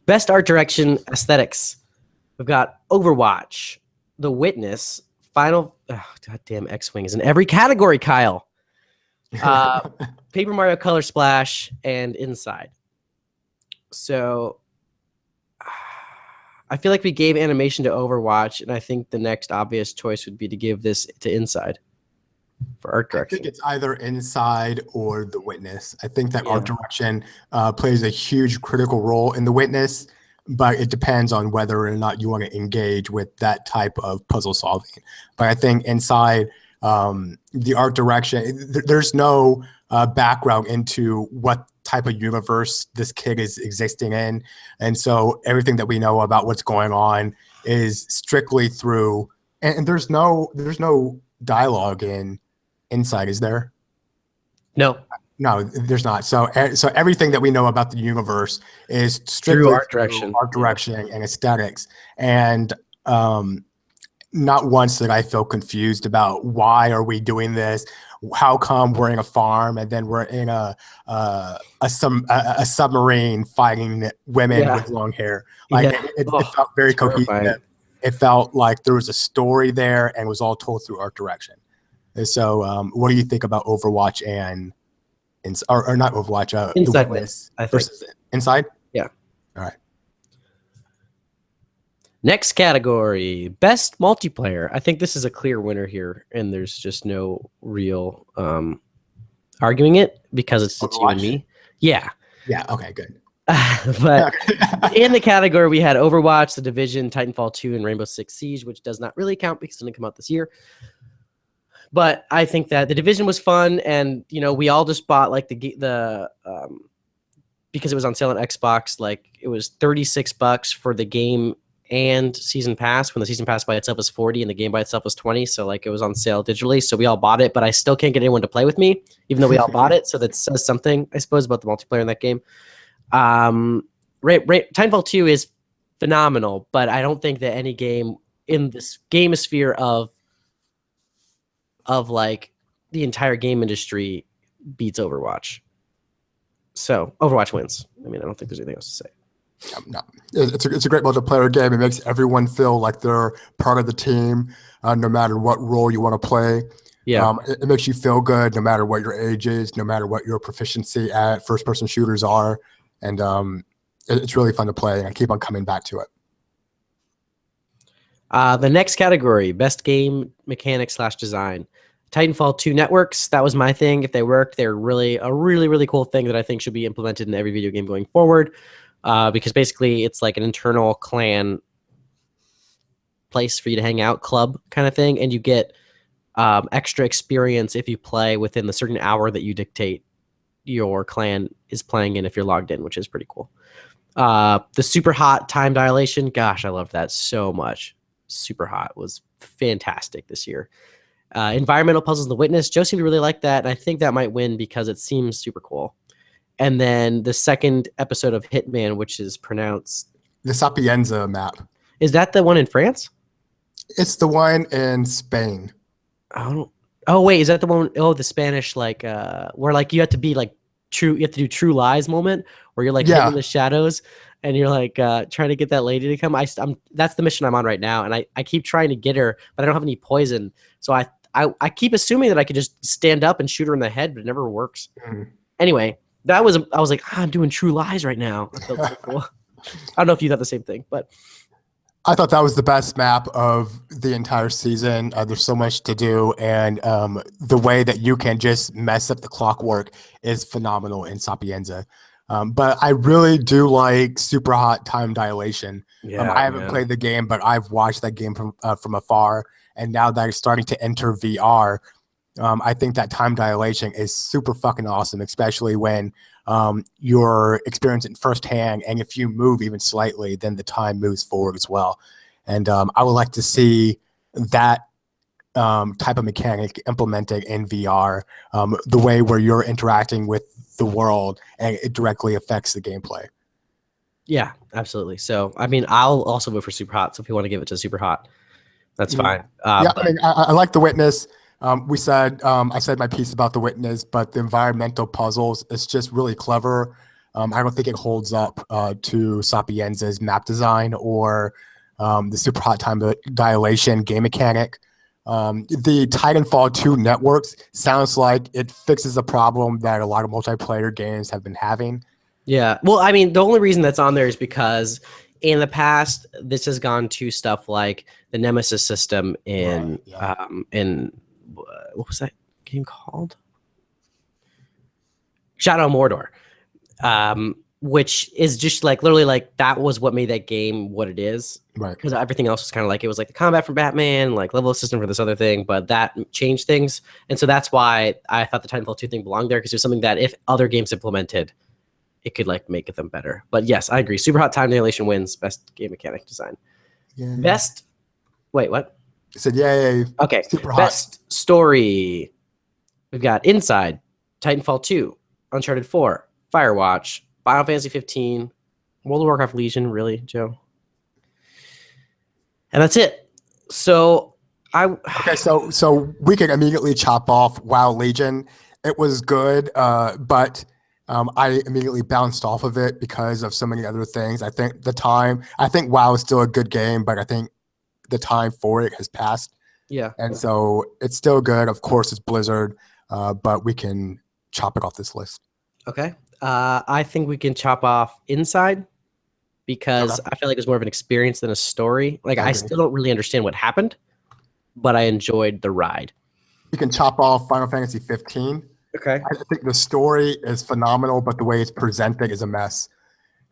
Best art direction aesthetics. We've got Overwatch, The Witness, goddamn X-Wing is in every category, Kyle. Paper Mario Color Splash and Inside. So I feel like we gave animation to Overwatch, and I think the next obvious choice would be to give this to Inside for art direction. I think it's either Inside or The Witness. I think that art direction plays a huge critical role in The Witness, but it depends on whether or not you want to engage with that type of puzzle solving. But I think Inside, the art direction, there's no background into what type of universe this kid is existing in. And so everything that we know about what's going on is strictly through, and there's no dialogue in Inside, is there? No, there's not. So everything that we know about the universe is strictly through art direction and aesthetics. And not once did I feel confused about why are we doing this? How come we're in a farm and then we're in a submarine fighting women with long hair? Like it felt very cohesive. It felt like there was a story there and it was all told through art direction. And so, what do you think about Overwatch and or not Overwatch? Inside The Witness versus Inside? Yeah. All right. Next category, best multiplayer. I think this is a clear winner here, and there's just no real arguing it because it's you and me. Yeah. Yeah. Okay. Good. But in the category, we had Overwatch, The Division, Titanfall 2, and Rainbow Six Siege, which does not really count because it didn't come out this year. But I think that The Division was fun, and we all just bought like the because it was on sale on Xbox, like it was $36 for the game and season pass, when the season pass by itself was 40 and the game by itself was 20. So like it was on sale digitally. So we all bought it, but I still can't get anyone to play with me, even though we all bought it. So that says something, I suppose, about the multiplayer in that game. Titanfall 2 is phenomenal, but I don't think that any game in this gamosphere of like the entire game industry beats Overwatch. So Overwatch wins. I mean, I don't think there's anything else to say. No. It's a great multiplayer game. It makes everyone feel like they're part of the team, no matter what role you want to play. Yeah. It makes you feel good no matter what your age is, no matter what your proficiency at first-person shooters are. And it's really fun to play, and I keep on coming back to it. The next category, best game mechanics / design. Titanfall 2 networks, that was my thing. If they worked, they're really a really cool thing that I think should be implemented in every video game going forward. Because basically it's like an internal clan place for you to hang out, club kind of thing, and you get extra experience if you play within the certain hour that you dictate your clan is playing in if you're logged in, which is pretty cool. The super hot time dilation, gosh, I love that so much. Super hot was fantastic this year. Environmental puzzles, The Witness, Joe seemed to really like that, and I think that might win because it seems super cool. And then the second episode of Hitman, which is pronounced the Sapienza map. Is that the one in France? It's the one in Spain. Oh wait, is that the one? Oh, the Spanish, like where like you have to be like true. You have to do True Lies moment where you're like hidden in the shadows and you're like trying to get that lady to come. That's the mission I'm on right now, and I keep trying to get her, but I don't have any poison, so I keep assuming that I could just stand up and shoot her in the head, but it never works. Anyway, I was like, I'm doing True Lies right now. That felt so cool. I don't know if you thought the same thing, but I thought that was the best map of the entire season. There's so much to do, and the way that you can just mess up the clockwork is phenomenal in Sapienza. But I really do like Super Hot Time Dilation. I haven't played the game, but I've watched that game from afar, and now that it's starting to enter VR, I think that time dilation is super fucking awesome, especially when you're experiencing firsthand, and if you move even slightly, then the time moves forward as well. And I would like to see that type of mechanic implemented in VR, the way where you're interacting with the world and it directly affects the gameplay. Yeah, absolutely. So, I mean, I'll also vote for Super Hot. So if you want to give it to Super Hot, that's fine. I mean, I like The Witness. I said my piece about The Witness, but the environmental puzzles, it's just really clever. I don't think it holds up to Sapienza's map design or the Super Hot Time Dilation game mechanic. The Titanfall 2 networks sounds like it fixes a problem that a lot of multiplayer games have been having. Yeah. Well, I mean, the only reason that's on there is because in the past, this has gone to stuff like the Nemesis system in what was that game called? Shadow of Mordor, which is just like literally like that was what made that game what it is. Right. Because everything else was kind of like it was like the combat from Batman, like level system for this other thing, but that changed things. And so that's why I thought the Titanfall 2 thing belonged there, because there's something that if other games implemented, it could like make them better. But yes, I agree. Super Hot Time Dilation wins best game mechanic design. Yeah. Best. Wait, what? I said yay. Okay. Super Hot. Best story. We've got Inside, Titanfall 2, Uncharted 4, Firewatch, Final Fantasy 15, World of Warcraft Legion. Really, Joe? And that's it. So so we can immediately chop off WoW Legion. It was good, but I immediately bounced off of it because of so many other things. I think WoW is still a good game, but I think the time for it has passed. Yeah. And so it's still good. Of course, it's Blizzard, but we can chop it off this list. Okay. I think we can chop off Inside because I feel like it's more of an experience than a story. Like I still don't really understand what happened, but I enjoyed the ride. You can chop off Final Fantasy 15. Okay. I think the story is phenomenal, but the way it's presented is a mess.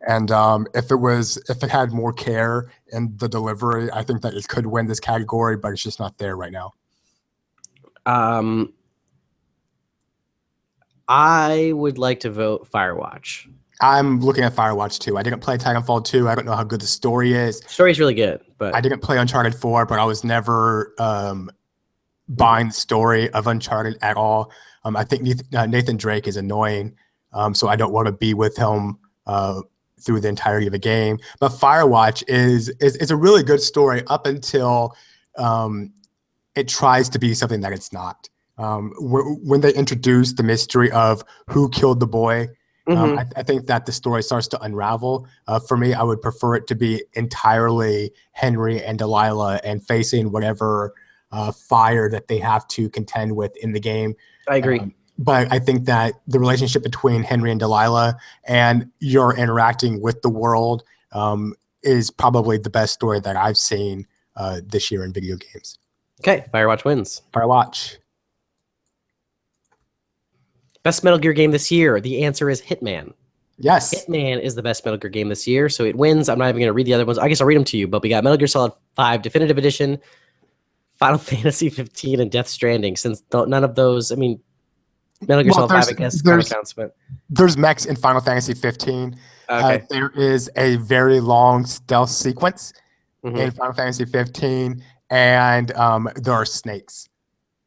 And if it had more care in the delivery, I think that it could win this category, but it's just not there right now. I would like to vote Firewatch. I'm looking at Firewatch 2. I didn't play Titanfall 2. I don't know how good the story is. Story's really good, but I didn't play Uncharted 4, but I was never buying the story of Uncharted at all. I think Nathan Drake is annoying, so I don't want to be with him through the entirety of the game. But Firewatch is a really good story up until it tries to be something that it's not. When they introduce the mystery of who killed the boy, I think that the story starts to unravel. For me, I would prefer it to be entirely Henry and Delilah and facing whatever fire that they have to contend with in the game. I agree. But I think that the relationship between Henry and Delilah and your interacting with the world is probably the best story that I've seen this year in video games. Okay, Firewatch wins. Firewatch. Best Metal Gear game this year. The answer is Hitman. Yes. Hitman is the best Metal Gear game this year, so it wins. I'm not even going to read the other ones. I guess I'll read them to you, but we got Metal Gear Solid 5 Definitive Edition, Final Fantasy 15, and Death Stranding. Since none of those, I mean, Metal Gear Solid 5, I guess, kind of counts, but there's mechs in Final Fantasy 15. Okay. There is a very long stealth sequence in Final Fantasy 15, and there are snakes.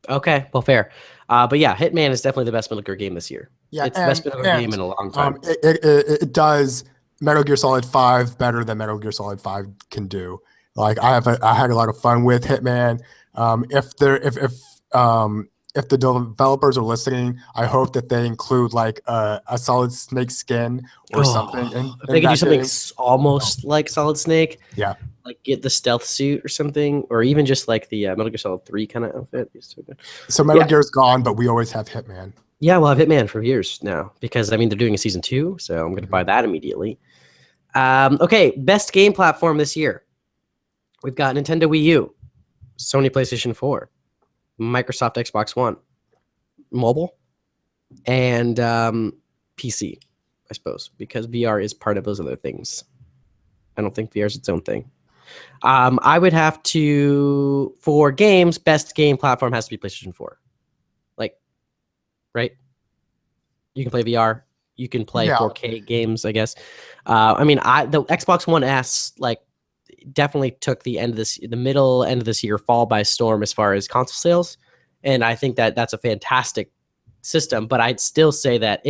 Okay, well, fair. But yeah, Hitman is definitely the best Metal Gear game this year. Yeah, it's the best Metal Gear game in a long time. It does Metal Gear Solid 5 better than Metal Gear Solid 5 can do. Like I had a lot of fun with Hitman. If the developers are listening, I hope that they include like a Solid Snake skin or something. If they could do something almost like Solid Snake, yeah, like get the stealth suit or something, or even just like the Metal Gear Solid 3 kind of outfit. So Metal Gear's gone, but we always have Hitman. Yeah, we'll have Hitman for years now because I mean they're doing a season 2, so I'm going to buy that immediately. Okay, best game platform this year. We've got Nintendo Wii U, Sony PlayStation 4, Microsoft Xbox One, mobile, and PC, I suppose, because VR is part of those other things. I don't think VR is its own thing. I would have to, for games, best game platform has to be PlayStation 4. Like, right? You can play VR. You can play 4K games, I guess. I mean, the Xbox One S, like, definitely took the middle end of this year fall by storm as far as console sales. And I think that that's a fantastic system, but I'd still say that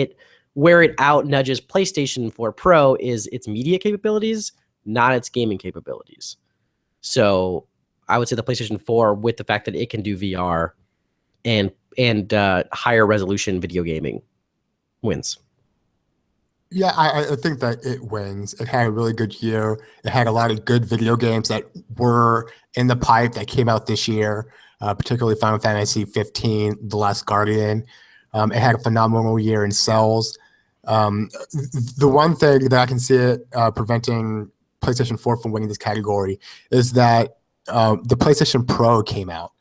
where it out nudges PlayStation 4 Pro is its media capabilities, not its gaming capabilities. So I would say the PlayStation 4, with the fact that it can do VR and higher resolution video gaming, wins. Yeah, I think that it wins. It had a really good year. It had a lot of good video games that were in the pipe that came out this year, particularly Final Fantasy 15, The Last Guardian. It had a phenomenal year in sales. The one thing that I can see it preventing PlayStation 4 from winning this category is that the PlayStation Pro came out,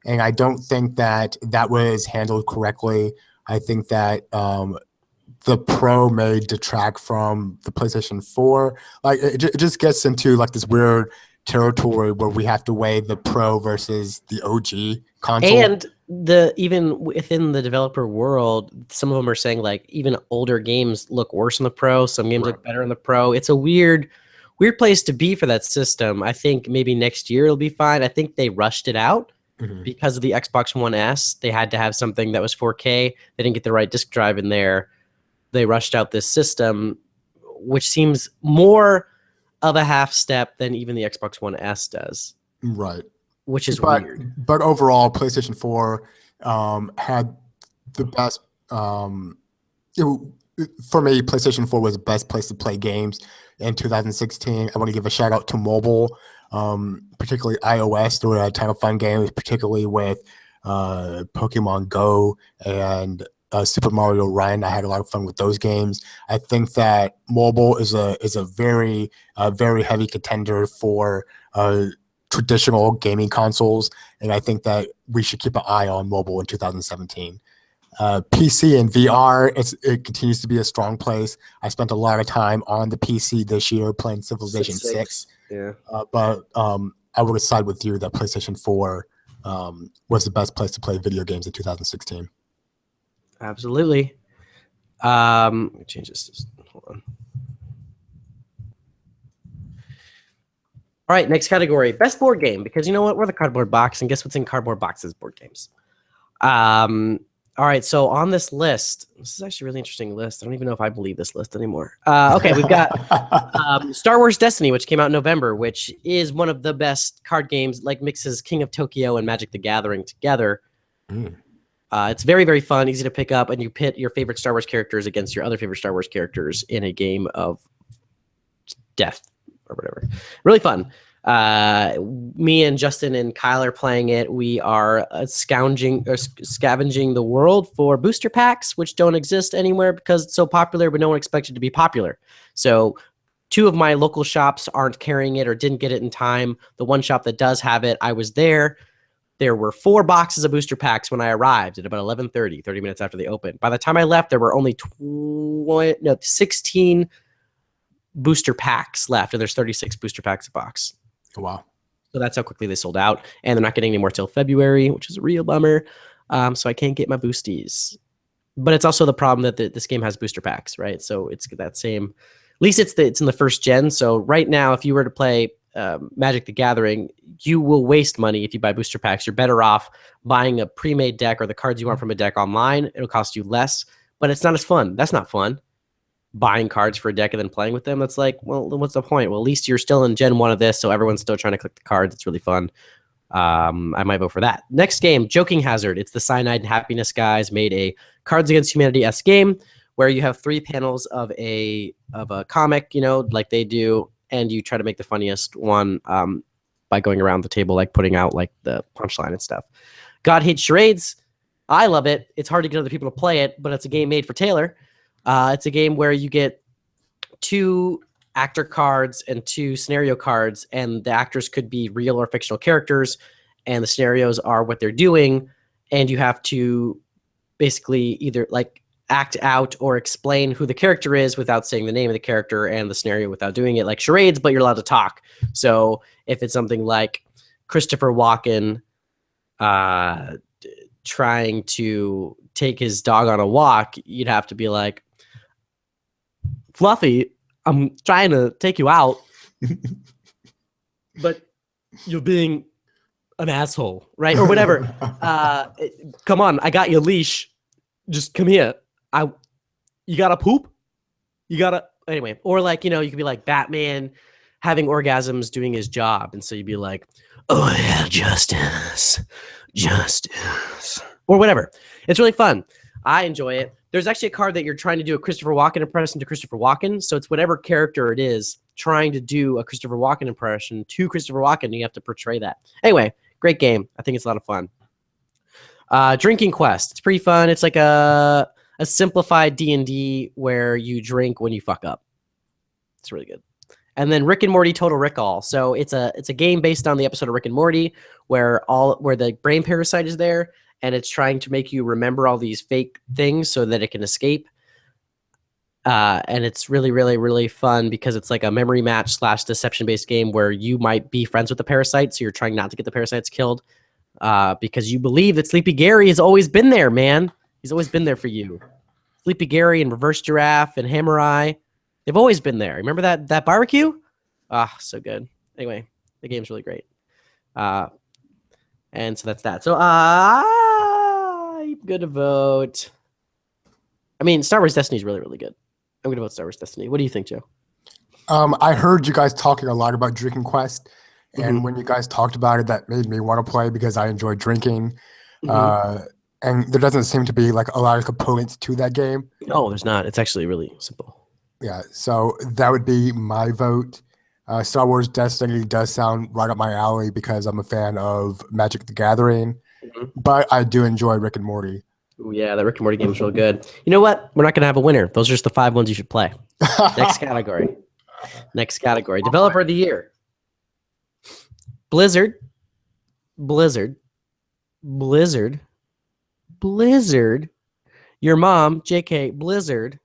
and I don't think that was handled correctly. I think that the Pro may detract from the PlayStation 4. Like it just gets into like this weird territory where we have to weigh the Pro versus the OG console. And even within the developer world, some of them are saying like even older games look worse on the Pro. Some games look better on the Pro. It's a weird place to be for that system. I think maybe next year it'll be fine. I think they rushed it out because of the Xbox One S. They had to have something that was 4K. They didn't get the right disk drive in there. They rushed out this system, which seems more of a half step than even the Xbox One S does. Right. Which is weird. But overall, PlayStation 4 had the best. For me, PlayStation 4 was the best place to play games in 2016. I want to give a shout out to mobile, particularly iOS. There were a ton of fun games, particularly with Pokemon Go and Super Mario Run. I had a lot of fun with those games. I think that mobile is a very heavy contender for traditional gaming consoles, and I think that we should keep an eye on mobile in 2017. PC and VR, it continues to be a strong place. I spent a lot of time on the PC this year playing Civilization 6. Yeah. But I would side with you that PlayStation 4 was the best place to play video games in 2016. Absolutely. Let me change this. Hold on. All right, next category, best board game, because you know what? We're the cardboard box, and guess what's in cardboard boxes? Board games. All right, so on this list, this is actually a really interesting list. I don't even know if I believe this list anymore. Okay, we've got Star Wars Destiny, which came out in November, which is one of the best card games, like mixes King of Tokyo and Magic the Gathering together. It's very, very fun, easy to pick up, and you pit your favorite Star Wars characters against your other favorite Star Wars characters in a game of death or whatever. Really fun. Me and Justin and Kyle are playing it. We are scavenging the world for booster packs, which don't exist anywhere because it's so popular, but no one expected it to be popular. So 2 of my local shops aren't carrying it or didn't get it in time. The one shop that does have it, I was there. There were 4 boxes of booster packs when I arrived at about 11:30, 30 minutes after they opened. By the time I left, there were only 16 booster packs left, and there's 36 booster packs a box. Wow. So that's how quickly they sold out, and they're not getting any more till February, which is a real bummer. So I can't get my boosties. But it's also the problem that this game has booster packs, right? So it's that same. At least it's in the first gen. So right now, if you were to play Magic the Gathering, you will waste money if you buy booster packs. You're better off buying a pre-made deck or the cards you want from a deck online. It'll cost you less, but it's not as fun. That's not fun. Buying cards for a deck and then playing with them. That's like, well, what's the point? Well, at least you're still in Gen 1 of this, so everyone's still trying to click the cards. It's really fun. I might vote for that. Next game, Joking Hazard. It's the Cyanide and Happiness guys made a Cards Against Humanity-esque game where you have 3 panels of a comic, you know, like they do, and you try to make the funniest one by going around the table, like putting out like the punchline and stuff. God Hates Charades. I love it. It's hard to get other people to play it, but it's a game made for Taylor. It's a game where you get 2 actor cards and 2 scenario cards, and the actors could be real or fictional characters, and the scenarios are what they're doing, and you have to basically either like act out or explain who the character is without saying the name of the character and the scenario without doing it, like charades, but you're allowed to talk. So if it's something like Christopher Walken trying to take his dog on a walk, you'd have to be like, Fluffy, I'm trying to take you out, but you're being an asshole, right? Or whatever. Come on, I got your leash. Just come here. You gotta poop? You gotta, anyway. Or like, you know, you could be like Batman having orgasms doing his job. And so you'd be like, oh yeah, justice. Or whatever. It's really fun. I enjoy it. There's actually a card that you're trying to do a Christopher Walken impression to Christopher Walken. So it's whatever character it is trying to do a Christopher Walken impression to Christopher Walken. You have to portray that. Anyway, great game. I think it's a lot of fun. Drinking Quest. It's pretty fun. It's like a simplified D&D where you drink when you fuck up. It's really good. And then Rick and Morty Total Recall. So it's a game based on the episode of Rick and Morty where the brain parasite is there, and it's trying to make you remember all these fake things so that it can escape. And it's really, really, really fun because it's like a memory match / deception-based game where you might be friends with the parasite, so you're trying not to get the parasites killed because you believe that Sleepy Gary has always been there, man. He's always been there for you. Sleepy Gary and Reverse Giraffe and Hammer Eye, they've always been there. Remember that barbecue? So good. Anyway, the game's really great. And so that's that. So I'm going to vote. I mean, Star Wars Destiny is really, really good. I'm going to vote Star Wars Destiny. What do you think, Joe? I heard you guys talking a lot about Drinking Quest. And when you guys talked about it, that made me want to play because I enjoy drinking. And there doesn't seem to be like a lot of components to that game. No, there's not. It's actually really simple. Yeah, so that would be my vote. Star Wars Destiny does sound right up my alley because I'm a fan of Magic the Gathering. But I do enjoy Rick and Morty. Ooh, yeah, that Rick and Morty game is real good. You know what? We're not going to have a winner. Those are just the 5 ones you should play. Next category. Next category. Developer of the Year. Blizzard, Your Mom, JK, Blizzard,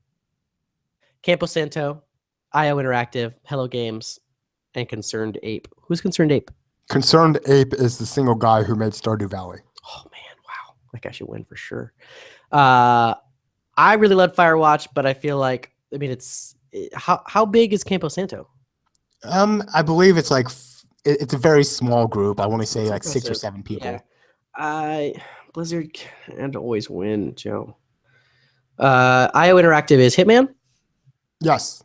Campo Santo, IO Interactive, Hello Games, and Concerned Ape. Who's Concerned Ape? Concerned Ape is the single guy who made Stardew Valley. Oh man, wow, that guy should win for sure. I really love Firewatch, but I feel like it's how big is Campo Santo? I believe it's like it's a very small group. I want to say like 6 or 7 people. Yeah. Blizzard can't always win, Joe. IO Interactive is Hitman. Yes.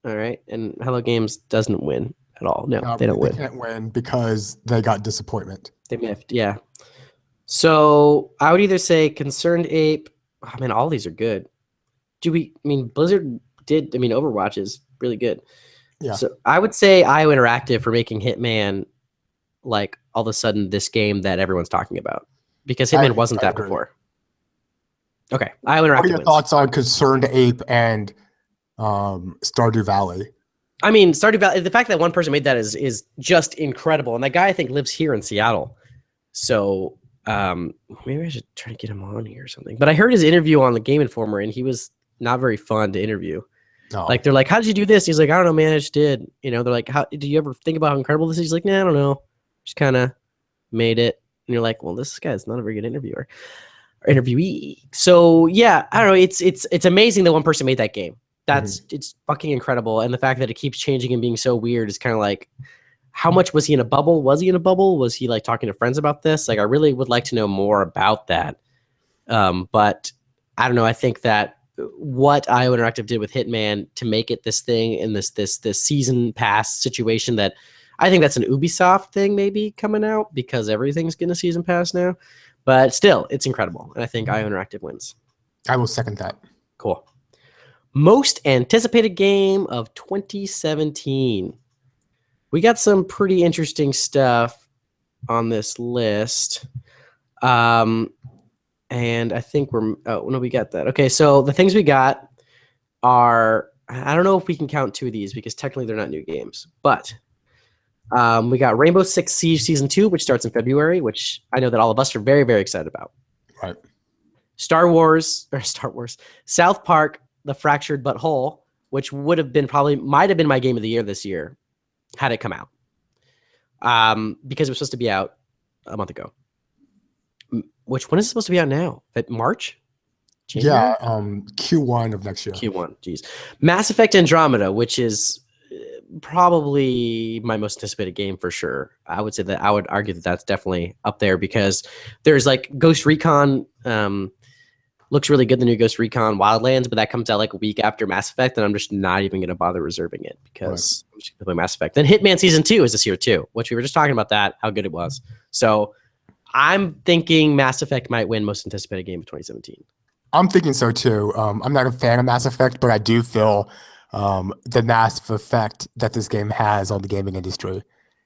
All right, and Hello Games doesn't win at all. No, they don't win. They can't win because they got disappointment. They miffed, yeah. So I would either say Concerned Ape. I mean, all these are good. Blizzard did. Overwatch is really good. Yeah. So I would say IO Interactive for making Hitman like all of a sudden this game that everyone's talking about, because Hitman wasn't that before. Okay, IO Interactive. What are your thoughts on Concerned Ape and Stardew Valley? I mean, Stardew Valley. The fact that one person made that is just incredible, and that guy I think lives here in Seattle. So maybe I should try to get him on here or something. But I heard his interview on the Game Informer, and he was not very fun to interview. No. Like, they're like, "How did you do this?" He's like, "I don't know, man. I just did." They're like, "How do you ever think about how incredible this is?" He's like, "Nah, I don't know. Just kind of made it." And you're like, "Well, this guy's not a very good interviewer or interviewee." So yeah, I don't know. It's amazing that one person made that game. It's fucking incredible, and the fact that it keeps changing and being so weird is kind of like, how much was he in a bubble? Was he in a bubble? Was he like talking to friends about this? Like, I really would like to know more about that. But I don't know. I think that what IO Interactive did with Hitman to make it this thing in this season pass situation, that I think that's an Ubisoft thing maybe coming out, because everything's getting a season pass now. But still, it's incredible, and I think IO Interactive wins. I will second that. Cool. Most anticipated game of 2017. We got some pretty interesting stuff on this list. And I think we got that. Okay, so the things we got are, I don't know if we can count 2 of these because technically they're not new games, but we got Rainbow Six Siege Season 2, which starts in February, which I know that all of us are very, very excited about. Right. Star Wars, South Park, The Fractured But Whole, which might have been my game of the year this year had it come out. Because it was supposed to be out a month ago. When is it supposed to be out now? March? January? Yeah, Q1 of next year. Q1, geez. Mass Effect Andromeda, which is probably my most anticipated game for sure. I would argue that that's definitely up there, because there's like Ghost Recon, looks really good, the new Ghost Recon Wildlands, but that comes out like a week after Mass Effect, and I'm just not even going to bother reserving it because I'm just going to play Mass Effect. Then Hitman Season 2 is this year too, which we were just talking about how good it was. So I'm thinking Mass Effect might win most anticipated game of 2017. I'm thinking so too. I'm not a fan of Mass Effect, but I do feel the massive effect that this game has on the gaming industry.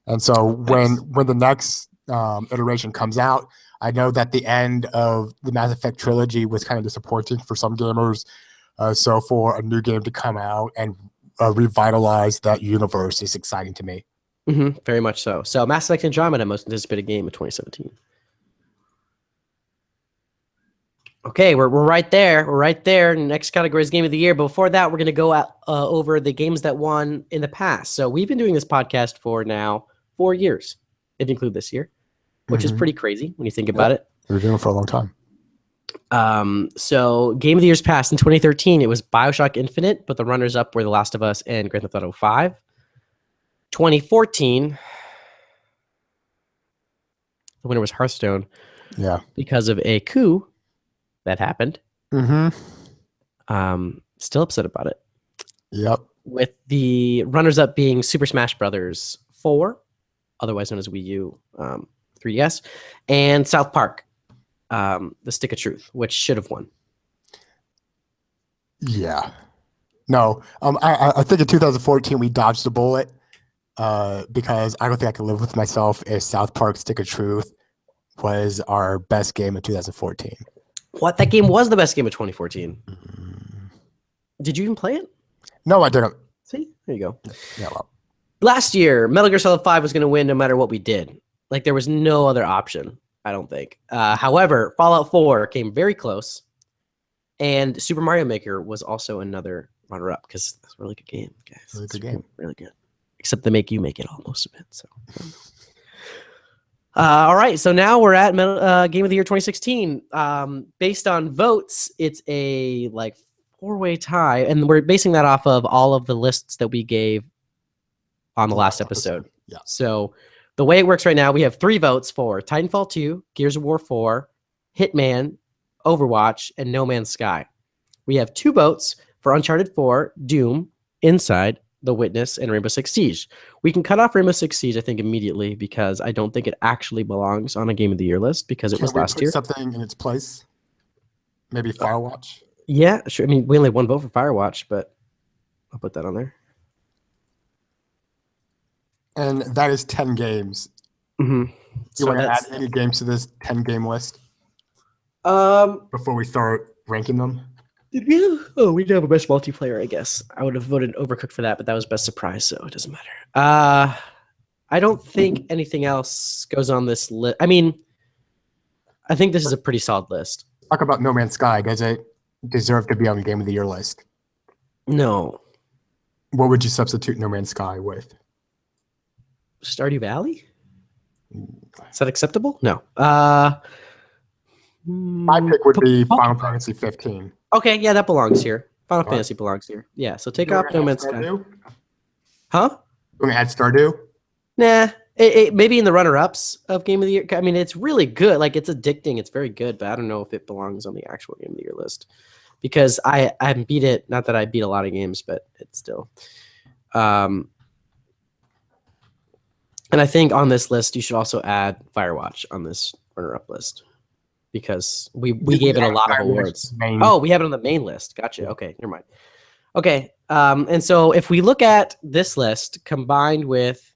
And so when the next iteration comes out, I know that the end of the Mass Effect trilogy was kind of disappointing for some gamers. So for a new game to come out and revitalize that universe is exciting to me. Very much so. So Mass Effect Andromeda, most anticipated game of 2017. Okay, we're right there. We're right there. Next category is Game of the Year. But before that, we're going to go over the games that won in the past. So we've been doing this podcast for now 4 years, if you include this year, which is pretty crazy when you think about it. We've been doing it for a long time. So Game of the Year's past, in 2013, it was BioShock Infinite, but the runners-up were The Last of Us and Grand Theft Auto 5. 2014, the winner was Hearthstone. Yeah. Because of a coup that happened. Still upset about it. Yep. With the runners-up being Super Smash Brothers 4, otherwise known as Wii U, 3DS, and South Park, The Stick of Truth, which should have won. Yeah. No, I think in 2014 we dodged a bullet because I don't think I could live with myself if South Park Stick of Truth was our best game of 2014. What? That game was the best game of 2014. Did you even play it? No, I didn't. See? There you go. Yeah, well. Last year, Metal Gear Solid 5 was going to win no matter what we did. Like, there was no other option, I don't think. However, Fallout 4 came very close. And Super Mario Maker was also another runner-up because that's a really good game, guys. Really good game. Really good. Except they make you make it all most of it. So, all right. So now we're at Game of the Year 2016. Based on votes, it's a like 4-way tie, and we're basing that off of all of the lists that we gave on the last episode. Yeah. So the way it works right now, we have 3 votes for Titanfall 2, Gears of War 4, Hitman, Overwatch, and No Man's Sky. We have 2 votes for Uncharted 4, Doom, Inside, The Witness, and Rainbow Six Siege. We can cut off Rainbow Six Siege, I think, immediately because I don't think it actually belongs on a Game of the Year list because it was last year. Something in its place, maybe Firewatch. Yeah, sure. I mean, we only had 1 vote for Firewatch, but I'll put that on there. And that is 10 games. Mm-hmm. You want to add any games to this 10-game list? Before we start ranking them? Did we have? Oh, we did have a best multiplayer, I guess. I would have voted Overcooked for that, but that was best surprise, so it doesn't matter. I don't think anything else goes on this list. I mean, I think this is a pretty solid list. Talk about No Man's Sky. Does it deserve to be on the Game of the Year list? No. What would you substitute No Man's Sky with? Stardew Valley? Is that acceptable? No. My pick would be Final Fantasy 15. Okay, yeah, that belongs here. Final Fantasy belongs here. Yeah, so take off No Man's Sky. Huh? You want to add Stardew? Nah. Maybe in the runner-ups of Game of the Year. I mean, it's really good. Like, it's addicting. It's very good, but I don't know if it belongs on the actual Game of the Year list because I haven't beat it. Not that I beat a lot of games, but it's still. And I think on this list, you should also add Firewatch on this runner-up list because we gave it a lot of awards. Oh, we have it on the main list. Gotcha. Okay, never mind. Okay, and so if we look at this list combined with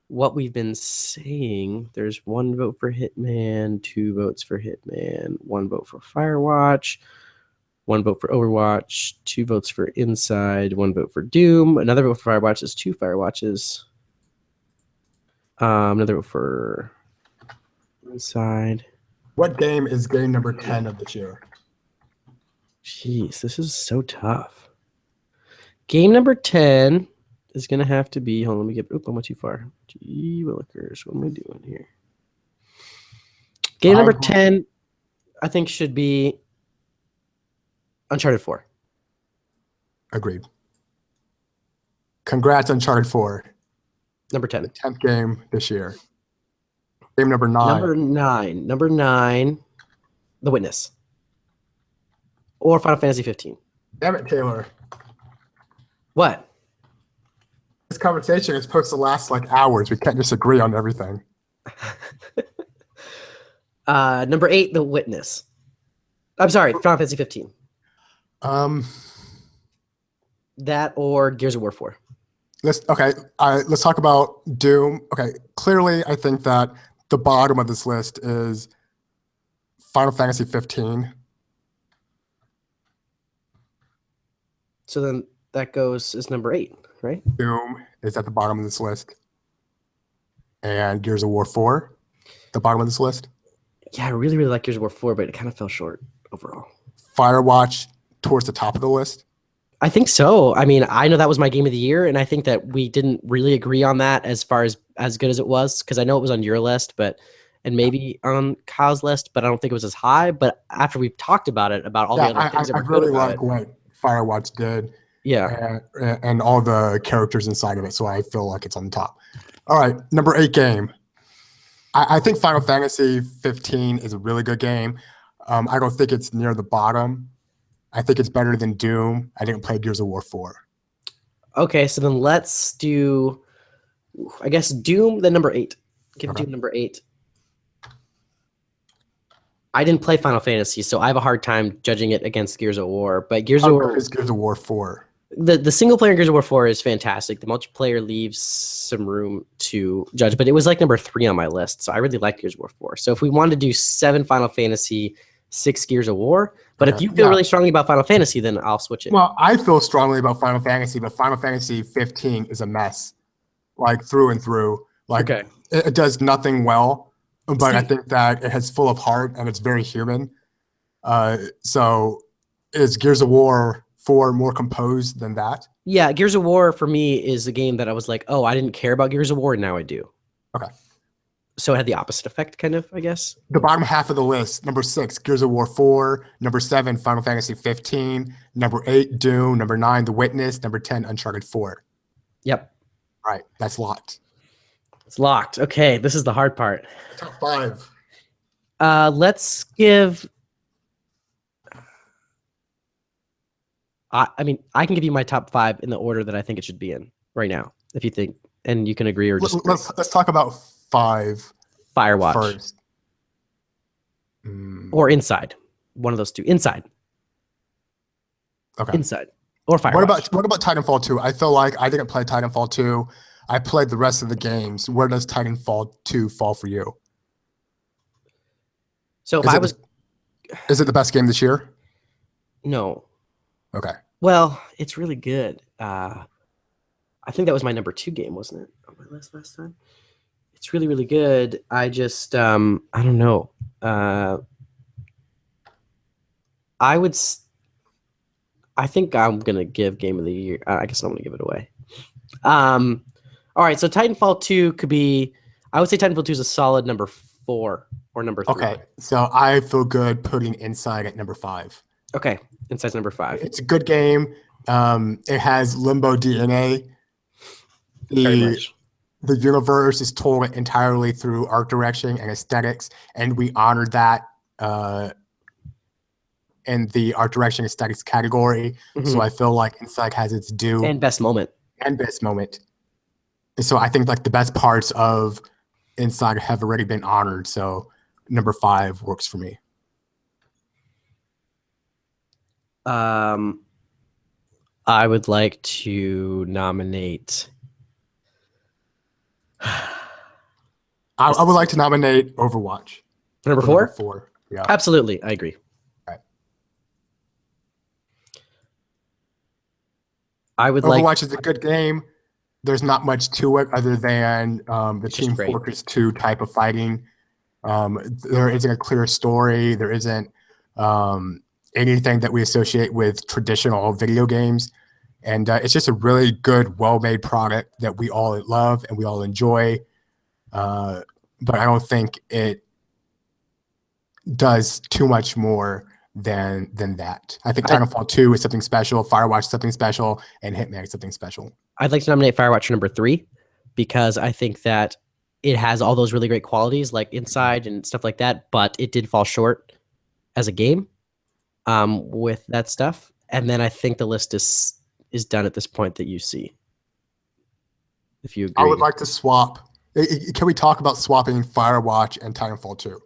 what we've been saying, there's 1 vote for Hitman, 2 votes for Hitman, 1 vote for Firewatch, 1 vote for Overwatch, 2 votes for Inside, 1 vote for Doom, another vote for Firewatch. Is 2 Firewatches. Another vote for Inside. What game is game number 10 of this year? Jeez, this is so tough. Game number 10 is going to have to be, hold on, let me get, I went too far. Gee willikers, what am I doing here? Game number 10, I think, should be Uncharted 4. Agreed. Congrats, Uncharted 4. Number 10. The 10th game this year. Game number 9. Number 9, The Witness. Or Final Fantasy 15. Damn it, Taylor. What? This conversation is supposed to last like hours. We can't just agree on everything. Number 8, The Witness. I'm sorry, Final Fantasy 15. That or Gears of War 4. Let's talk about Doom. Okay, clearly I think that the bottom of this list is Final Fantasy 15. So then that goes as number 8, right? Doom is at the bottom of this list. And Gears of War 4, the bottom of this list. Yeah, I really, really like Gears of War 4, but it kind of fell short overall. Firewatch towards the top of the list. I think so. I mean, I know that was my game of the year, and I think that we didn't really agree on that as far as good as it was, because I know it was on your list, and maybe on Kyle's list, but I don't think it was as high. But after we've talked about it, about all the other things that were good about it. I really like what Firewatch did. Yeah. And all the characters inside of it, so I feel like it's on the top. All right, number 8 game. I think Final Fantasy 15 is a really good game. I don't think it's near the bottom. I think it's better than Doom. I didn't play Gears of War 4. Okay, so then let's do, I guess, Doom, then number 8. Give Okay. Doom number 8. I didn't play Final Fantasy, so I have a hard time judging it against Gears of War. But Gears of War is Gears of War 4. The single player in Gears of War 4 is fantastic. The multiplayer leaves some room to judge, but it was like number 3 on my list, so I really like Gears of War 4. So if we wanted to do 7 Final Fantasy, 6 Gears of War, but if you feel really strongly about Final Fantasy, then I'll switch it. Well, I feel strongly about Final Fantasy, but Final Fantasy 15 is a mess, like through and through. Like it does nothing well, but I think that it has full of heart and it's very human. So Is Gears of War 4 more composed than that? Yeah, Gears of War for me is a game that I was like, oh, I didn't care about Gears of War, and now I do. Okay. So it had the opposite effect, kind of, I guess. The bottom half of the list: number 6, Gears of War 4; number 7, Final Fantasy 15; number 8, Doom; number 9, The Witness; number 10, Uncharted 4. Yep. All right, that's locked. It's locked. Okay, this is the hard part. Top 5. Let's give. I mean, I can give you my top 5 in the order that I think it should be in right now, if you think, and you can agree or disagree. Let's talk about 5 Firewatch first. Or Inside. One of those two. Inside. Okay. Inside or Firewatch. What about Titanfall 2? I feel like I didn't play Titanfall 2. I played the rest of the games. Where does Titanfall 2 fall for you? So is it the best game this year? No. Okay. Well, it's really good. I think that was my number 2 game, wasn't it, on my list last time? It's really, really good. I just, I don't know. I think I'm going to give Game of the Year. I guess I'm going to give it away. All right, so Titanfall 2 could be, I would say Titanfall 2 is a solid number 4 or number 3. Okay, so I feel good putting Inside at number 5. Okay, Inside's number 5. It's a good game. It has Limbo DNA. Very much. The universe is told entirely through art direction and aesthetics, and we honored that in the art direction aesthetics category. Mm-hmm. So I feel like Inside has its due. And best moment. And so I think like the best parts of Inside have already been honored. So number 5 works for me. I would like to nominate. I would like to nominate Overwatch. Number 4? Number 4. Yeah. Absolutely. I agree. Right. Overwatch is a good game. There's not much to it other than the Team Fortress 2 type of fighting. There isn't a clear story. There isn't anything that we associate with traditional video games. And it's just a really good, well-made product that we all love and we all enjoy. But I don't think it does too much more than that. I think Titanfall 2 is something special, Firewatch is something special, and Hitman is something special. I'd like to nominate Firewatch number 3 because I think that it has all those really great qualities like Inside and stuff like that, but it did fall short as a game with that stuff. And then I think the list is done at this point that you see. If you agree. I would like to swap. Can we talk about swapping Firewatch and Titanfall 2?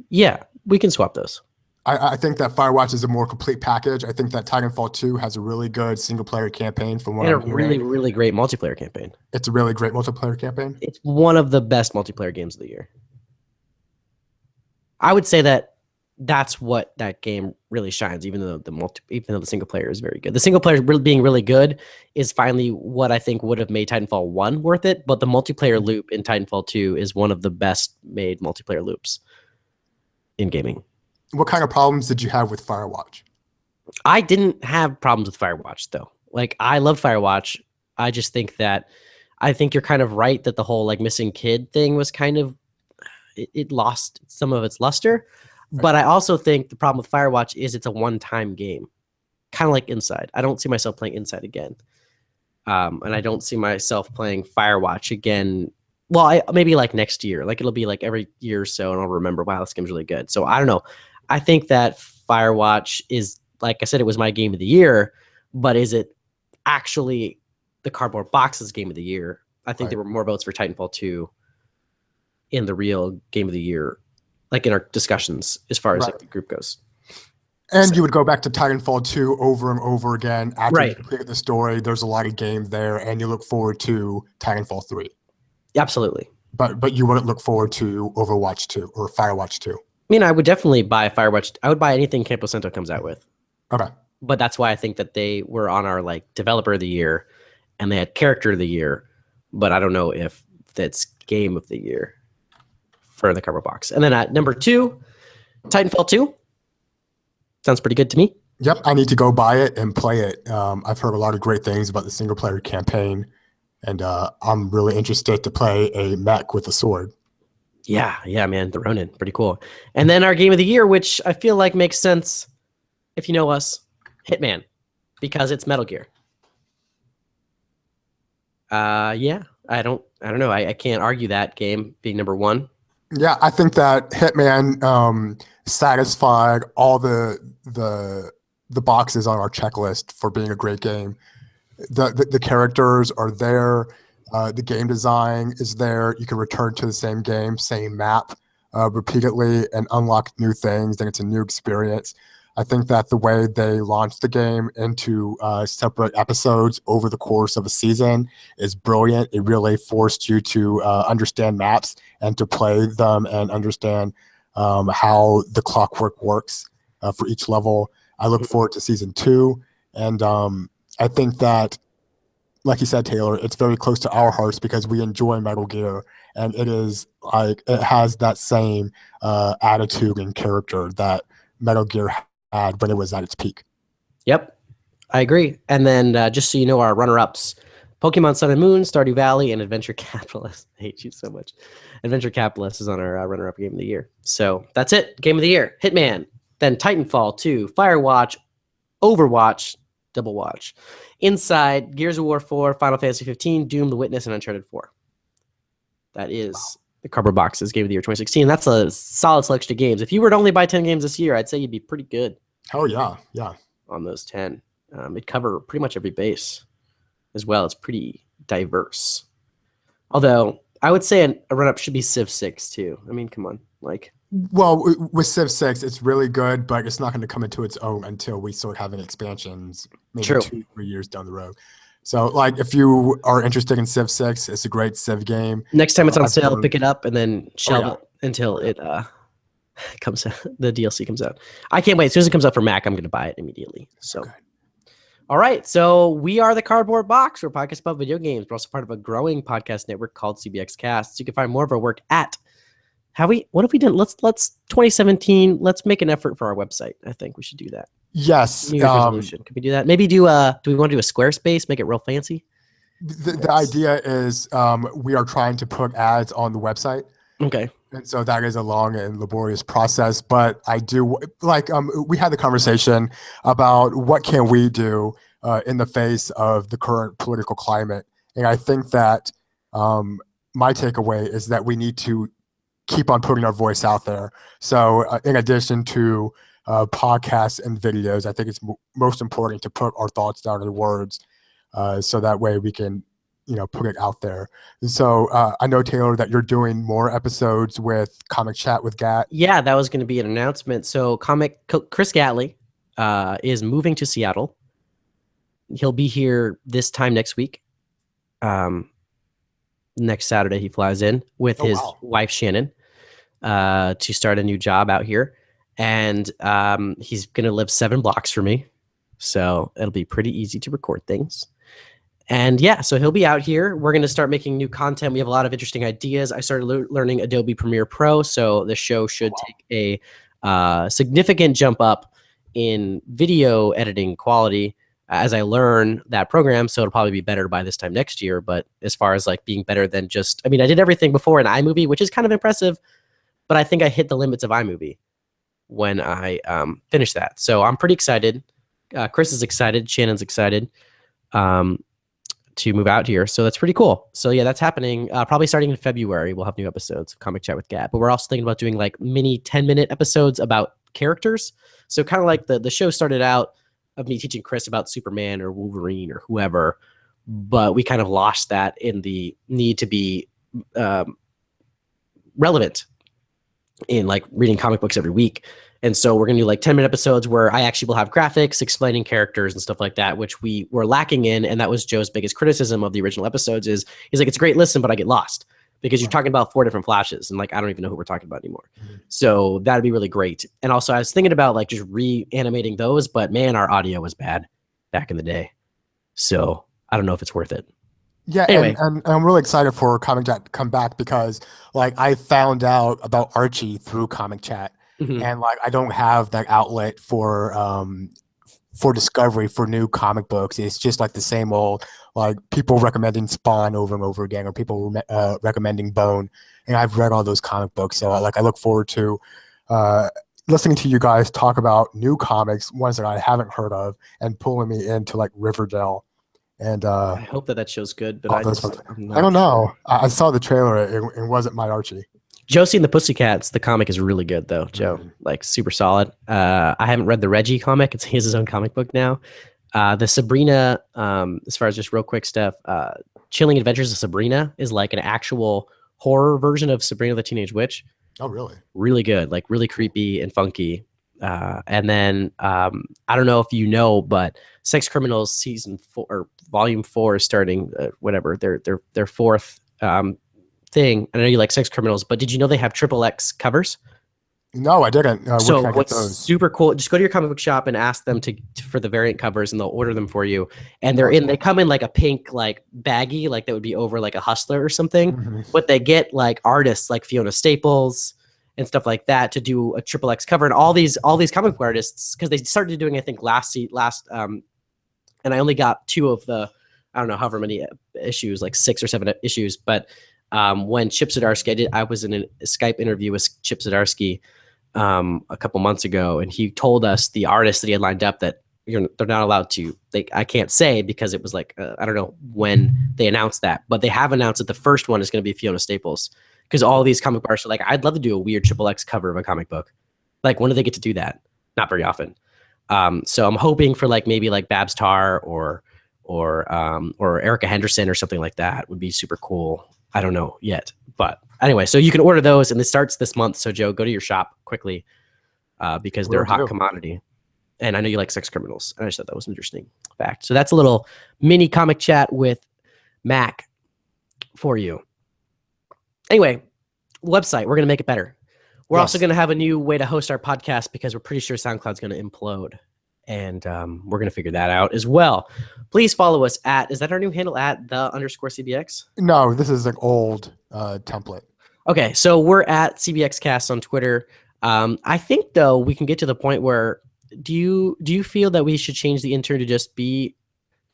Yeah, we can swap those. I think that Firewatch is a more complete package. I think that Titanfall 2 has a really good single-player campaign from what I'm hearing. Really, really great multiplayer campaign. It's a really great multiplayer campaign. It's one of the best multiplayer games of the year. I would say that that's what that game really shines, even though the single player is very good. The single player being really good is finally what I think would have made Titanfall 1 worth it, but the multiplayer loop in Titanfall 2 is one of the best made multiplayer loops in gaming. What kind of problems did you have with Firewatch? I didn't have problems with Firewatch, though. Like, I loved Firewatch. I just think that you're kind of right that the whole like missing kid thing was kind of it lost some of its luster. Right. But I also think the problem with Firewatch is it's a one-time game, kind of like Inside. I don't see myself playing Inside again, and I don't see myself playing Firewatch again. Well, maybe like next year. Like it'll be like every year or so, and I'll remember, wow, this game's really good. So I don't know. I think that Firewatch is, like I said, it was my game of the year, but is it actually the Cardboard Box's game of the year? I think there were more votes for Titanfall 2 in the real game of the year, like in our discussions as far as like the group goes. And you would go back to Titanfall 2 over and over again after you complete the story. There's a lot of game there, and you look forward to Titanfall 3. Absolutely. But you wouldn't look forward to Overwatch 2 or Firewatch 2. I mean, I would definitely buy Firewatch. I would buy anything Campo Santo comes out with. Okay. But that's why I think that they were on our like developer of the year and they had character of the year. But I don't know if that's game of the year for the Cardboard Box. And then at number 2, Titanfall 2. Sounds pretty good to me. Yep, I need to go buy it and play it. I've heard a lot of great things about the single player campaign, and I'm really interested to play a mech with a sword. Yeah, man, the Ronin, pretty cool. And then our game of the year, which I feel like makes sense if you know us, Hitman, because it's Metal Gear. Yeah, I don't know. I can't argue that game being number one. Yeah, I think that Hitman satisfied all the boxes on our checklist for being a great game. The characters are there. The game design is there. You can return to the same game, same map repeatedly and unlock new things. And it's a new experience. I think that the way they launched the game into separate episodes over the course of a season is brilliant. It really forced you to understand maps and to play them and understand how the clockwork works for each level. I look forward to season 2. And I think that, like you said, Taylor, it's very close to our hearts because we enjoy Metal Gear, and it is like it has that same attitude and character that Metal Gear had when it was at its peak. Yep, I agree. And then just so you know, our runner-ups: Pokemon Sun and Moon, Stardew Valley, and Adventure Capitalist. I hate you so much. Adventure Capitalist is on our runner-up game of the year. So that's it. Game of the year: Hitman, then Titanfall 2, Firewatch, Overwatch, Double Watch, Inside, Gears of War 4, Final Fantasy 15, Doom, The Witness, and Uncharted 4. That is the Cardboard Box's Game of the Year 2016. That's a solid selection of games. If you were to only buy 10 games this year, I'd say you'd be pretty good. Oh yeah, yeah. On those 10. It'd cover pretty much every base as well. It's pretty diverse. Although I would say a run-up should be Civ 6 too. I mean, come on. Like, well, with Civ 6, it's really good, but it's not going to come into its own until we start having expansions, maybe True. 2-3 years down the road. So, like, if you are interested in Civ 6, it's a great Civ game. Next time it's on sale, pick it up and then shelve it until it comes out, the DLC comes out. I can't wait. As soon as it comes out for Mac, I'm going to buy it immediately. So, all right. So we are the Cardboard Box. We're a podcast about video games. We're also part of a growing podcast network called CBxCASTS. You can find more of our work at what have we done? Let's 2017. Let's make an effort for our website. I think we should do that. Yes. New Year's resolution. Can we do that? Maybe do we want to do a Squarespace? Make it real fancy? The idea is we are trying to put ads on the website. Okay. And so that is a long and laborious process, but I do like, we had the conversation about what can we do in the face of the current political climate. And I think that my takeaway is that we need to keep on putting our voice out there. So in addition to podcasts and videos, I think it's most important to put our thoughts down in words so that way we can, put it out there. And so I know, Taylor, that you're doing more episodes with Comic Chat with Gat. Yeah, that was going to be an announcement. So Chris Gatley is moving to Seattle. He'll be here this time next week. Next Saturday, he flies in with his wife, Shannon, to start a new job out here. And he's going to live 7 blocks from me. So it'll be pretty easy to record things. And yeah, so he'll be out here. We're going to start making new content. We have a lot of interesting ideas. I started learning Adobe Premiere Pro, so the show should take a significant jump up in video editing quality as I learn that program. So it'll probably be better by this time next year. But as far as like being better than just, I did everything before in iMovie, which is kind of impressive, but I think I hit the limits of iMovie when I finished that. So I'm pretty excited. Chris is excited. Shannon's excited. To move out here. So that's pretty cool. So yeah, that's happening probably starting in February. We'll have new episodes of Comic Chat with Gat, but we're also thinking about doing like mini 10-minute episodes about characters. So kind of like the show started out of me teaching Chris about Superman or Wolverine or whoever, but we kind of lost that in the need to be relevant in like reading comic books every week. And so we're going to do like 10-minute episodes where I actually will have graphics explaining characters and stuff like that, which we were lacking in. And that was Joe's biggest criticism of the original episodes is he's like, it's a great listen, but I get lost because you're talking about 4 different Flashes. And like, I don't even know who we're talking about anymore. So that'd be really great. And also I was thinking about like just reanimating those, but man, our audio was bad back in the day. So I don't know if it's worth it. Yeah, anyway. and I'm really excited for Comic Chat to come back because like I found out about Archie through Comic Chat. Mm-hmm. And like I don't have that outlet for for discovery for new comic books. It's just like the same old, like people recommending Spawn over and over again, or people recommending Bone. And I've read all those comic books, so I look forward to listening to you guys talk about new comics, ones that I haven't heard of, and pulling me into like Riverdale. And I hope that show's good, but I don't know. I saw the trailer. It wasn't my Archie. Josie and the Pussycats, the comic is really good though, Joe. Like super solid. I haven't read the Reggie comic. He has his own comic book now. The Sabrina, as far as just real quick stuff, Chilling Adventures of Sabrina is like an actual horror version of Sabrina the Teenage Witch. Oh, really? Really good, like really creepy and funky. And then I don't know if you know, but Sex Criminals season 4 or volume 4 is starting. Whatever their fourth thing. I know you like Sex Criminals, but did you know they have XXX covers? No, I didn't. So what's super cool? Just go to your comic book shop and ask them for the variant covers, and they'll order them for you. And they come in like a pink like baggie, like that would be over like a Hustler or something. Mm-hmm. But they get like artists like Fiona Staples and stuff like that to do a XXX cover, and all these comic book artists, because they started doing I think last and I only got 2 of the I don't know however many issues, like 6 or 7 issues, but when Chip Zdarsky, I was in a Skype interview with Chip Zdarsky a couple months ago, and he told us the artists that he had lined up that they're not allowed to. I can't say because it was like I don't know when they announced that, but they have announced that the first one is going to be Fiona Staples, because all these comic artists are like, I'd love to do a weird XXX cover of a comic book. Like, when do they get to do that? Not very often. So I'm hoping for like maybe like Babs Tarr or Erica Henderson or something like that would be super cool. I don't know yet, but anyway, so you can order those, and this starts this month. So Joe, go to your shop quickly because they're a hot commodity. And I know you like Sex Criminals. I just thought that was an interesting fact. So that's a little mini comic chat with Mac for you. Anyway, website, we're going to make it better. We're also going to have a new way to host our podcast because we're pretty sure SoundCloud's going to implode. And we're going to figure that out as well. Please follow us is that our new handle, @the_CBX? No, this is an old template. Okay, so we're at CBxCASTS on Twitter. I think, though, we can get to the point where, do you feel that we should change the intern to just be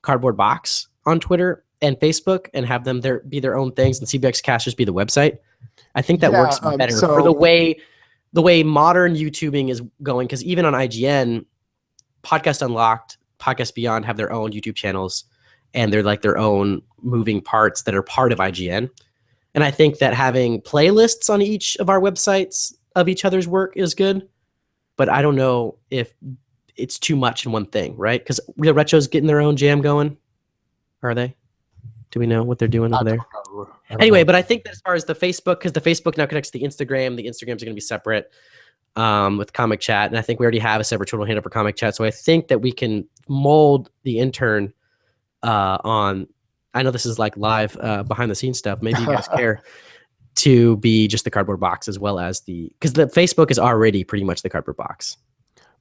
Cardboard Box on Twitter and Facebook and have them be their own things, and CBxCASTS just be the website? I think that works better for the way modern YouTubing is going, because even on IGN, Podcast Unlocked, Podcast Beyond have their own YouTube channels, and they're like their own moving parts that are part of IGN. And I think that having playlists on each of our websites of each other's work is good, but I don't know if it's too much in one thing, right? Because Real Retro's getting their own jam going. Are they? Do we know what they're doing over there? Anyway, but I think that as far as the Facebook, because the Facebook now connects to the Instagrams are going to be separate. With Comic Chat, and I think we already have a separate Twitter handle for Comic Chat, so I think that we can mold the intern on, I know this is like live behind the scenes stuff, maybe you guys care, to be just the Cardboard Box as well as because the Facebook is already pretty much the Cardboard Box.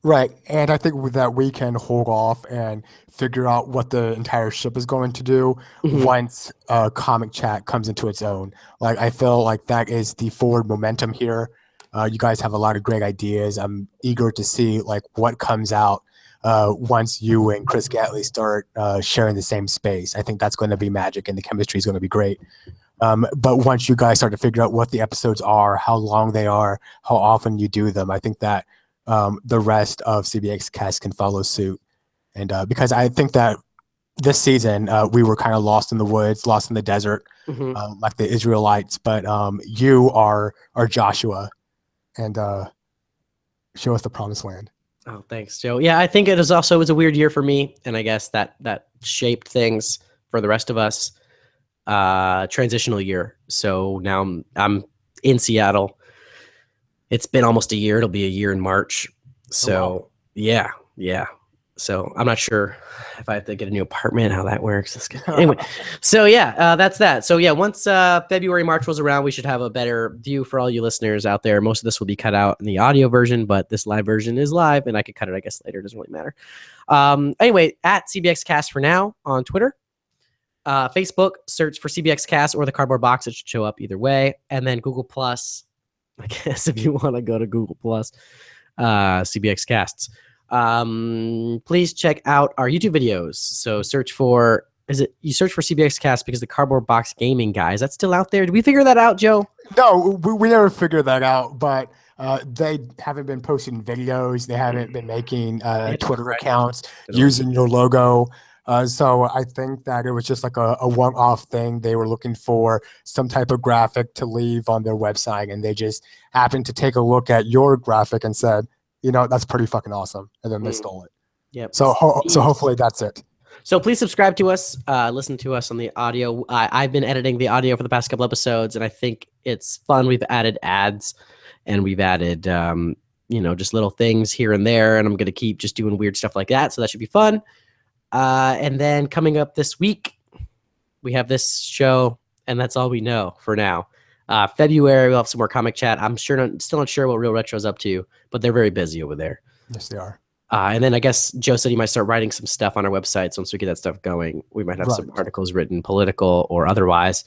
Right, and I think with that we can hold off and figure out what the entire ship is going to do once Comic Chat comes into its own. Like, I feel like that is the forward momentum here. You guys have a lot of great ideas. I'm eager to see like what comes out once you and Chris Gatley start sharing the same space. I think that's going to be magic, and the chemistry is going to be great. But once you guys start to figure out what the episodes are, how long they are, how often you do them, I think that the rest of CBxCASTS can follow suit. And because I think that this season we were kind of lost in the woods, lost in the desert, like the Israelites. But you are Joshua. And show us the promised land. Oh, thanks, Joe. Yeah, I think it was a weird year for me, and I guess that shaped things for the rest of us. Transitional year. So now I'm in Seattle. It's been almost a year. It'll be a year in March. So yeah. So I'm not sure if I have to get a new apartment, how that works. Anyway, so yeah, that's that. So yeah, once February, March rolls around, we should have a better view for all you listeners out there. Most of this will be cut out in the audio version, but this live version is live, and I could cut it, I guess, later. It doesn't really matter. Anyway, at CBxCast for now on Twitter. Facebook, search for CBxCast or the Cardboard Box. It should show up either way. And then Google Plus, I guess if you want to go to Google Plus, CBxCasts. Please check out our YouTube videos. So search for you search for CBxCast because the Cardboard Box Gaming guy, is that still out there? Did we figure that out, Joe? No, we never figured that out, but they haven't been posting videos. They haven't been making Twitter accounts using your logo. So I think that it was just like a one-off thing. They were looking for some type of graphic to leave on their website, and they just happened to take a look at your graphic and said, that's pretty fucking awesome. And then they stole it. Yep. So hopefully that's it. So please subscribe to us, listen to us on the audio. I've been editing the audio for the past couple episodes, and I think it's fun. We've added ads, and we've added, just little things here and there, and I'm going to keep just doing weird stuff like that, so that should be fun. And then coming up this week, we have this show, and that's all we know for now. February, we'll have some more comic chat. I'm still not sure what Real Retro's up to, but they're very busy over there. Yes, they are. And then I guess Joe said he might start writing some stuff on our website. So once we get that stuff going, we might have some articles written, political or otherwise.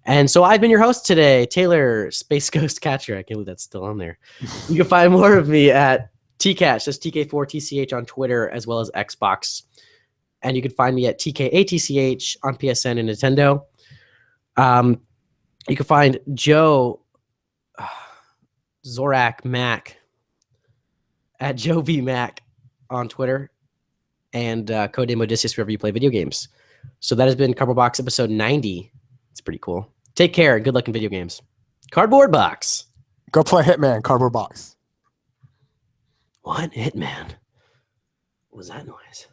And so I've been your host today, Taylor Space Ghost Catcher. I can't believe that's still on there. You can find more of me at TCatch, that's TK4TCH on Twitter, as well as Xbox. And you can find me at TKATCH on PSN and Nintendo. You can find Joe Zorak Mac at Joe V Mac on Twitter, and Codename Odysseus wherever you play video games. So that has been Cardboard Box episode 90. It's pretty cool. Take care. Good luck in video games. Cardboard Box. Go play Hitman, Cardboard Box. What? Hitman? What was that noise?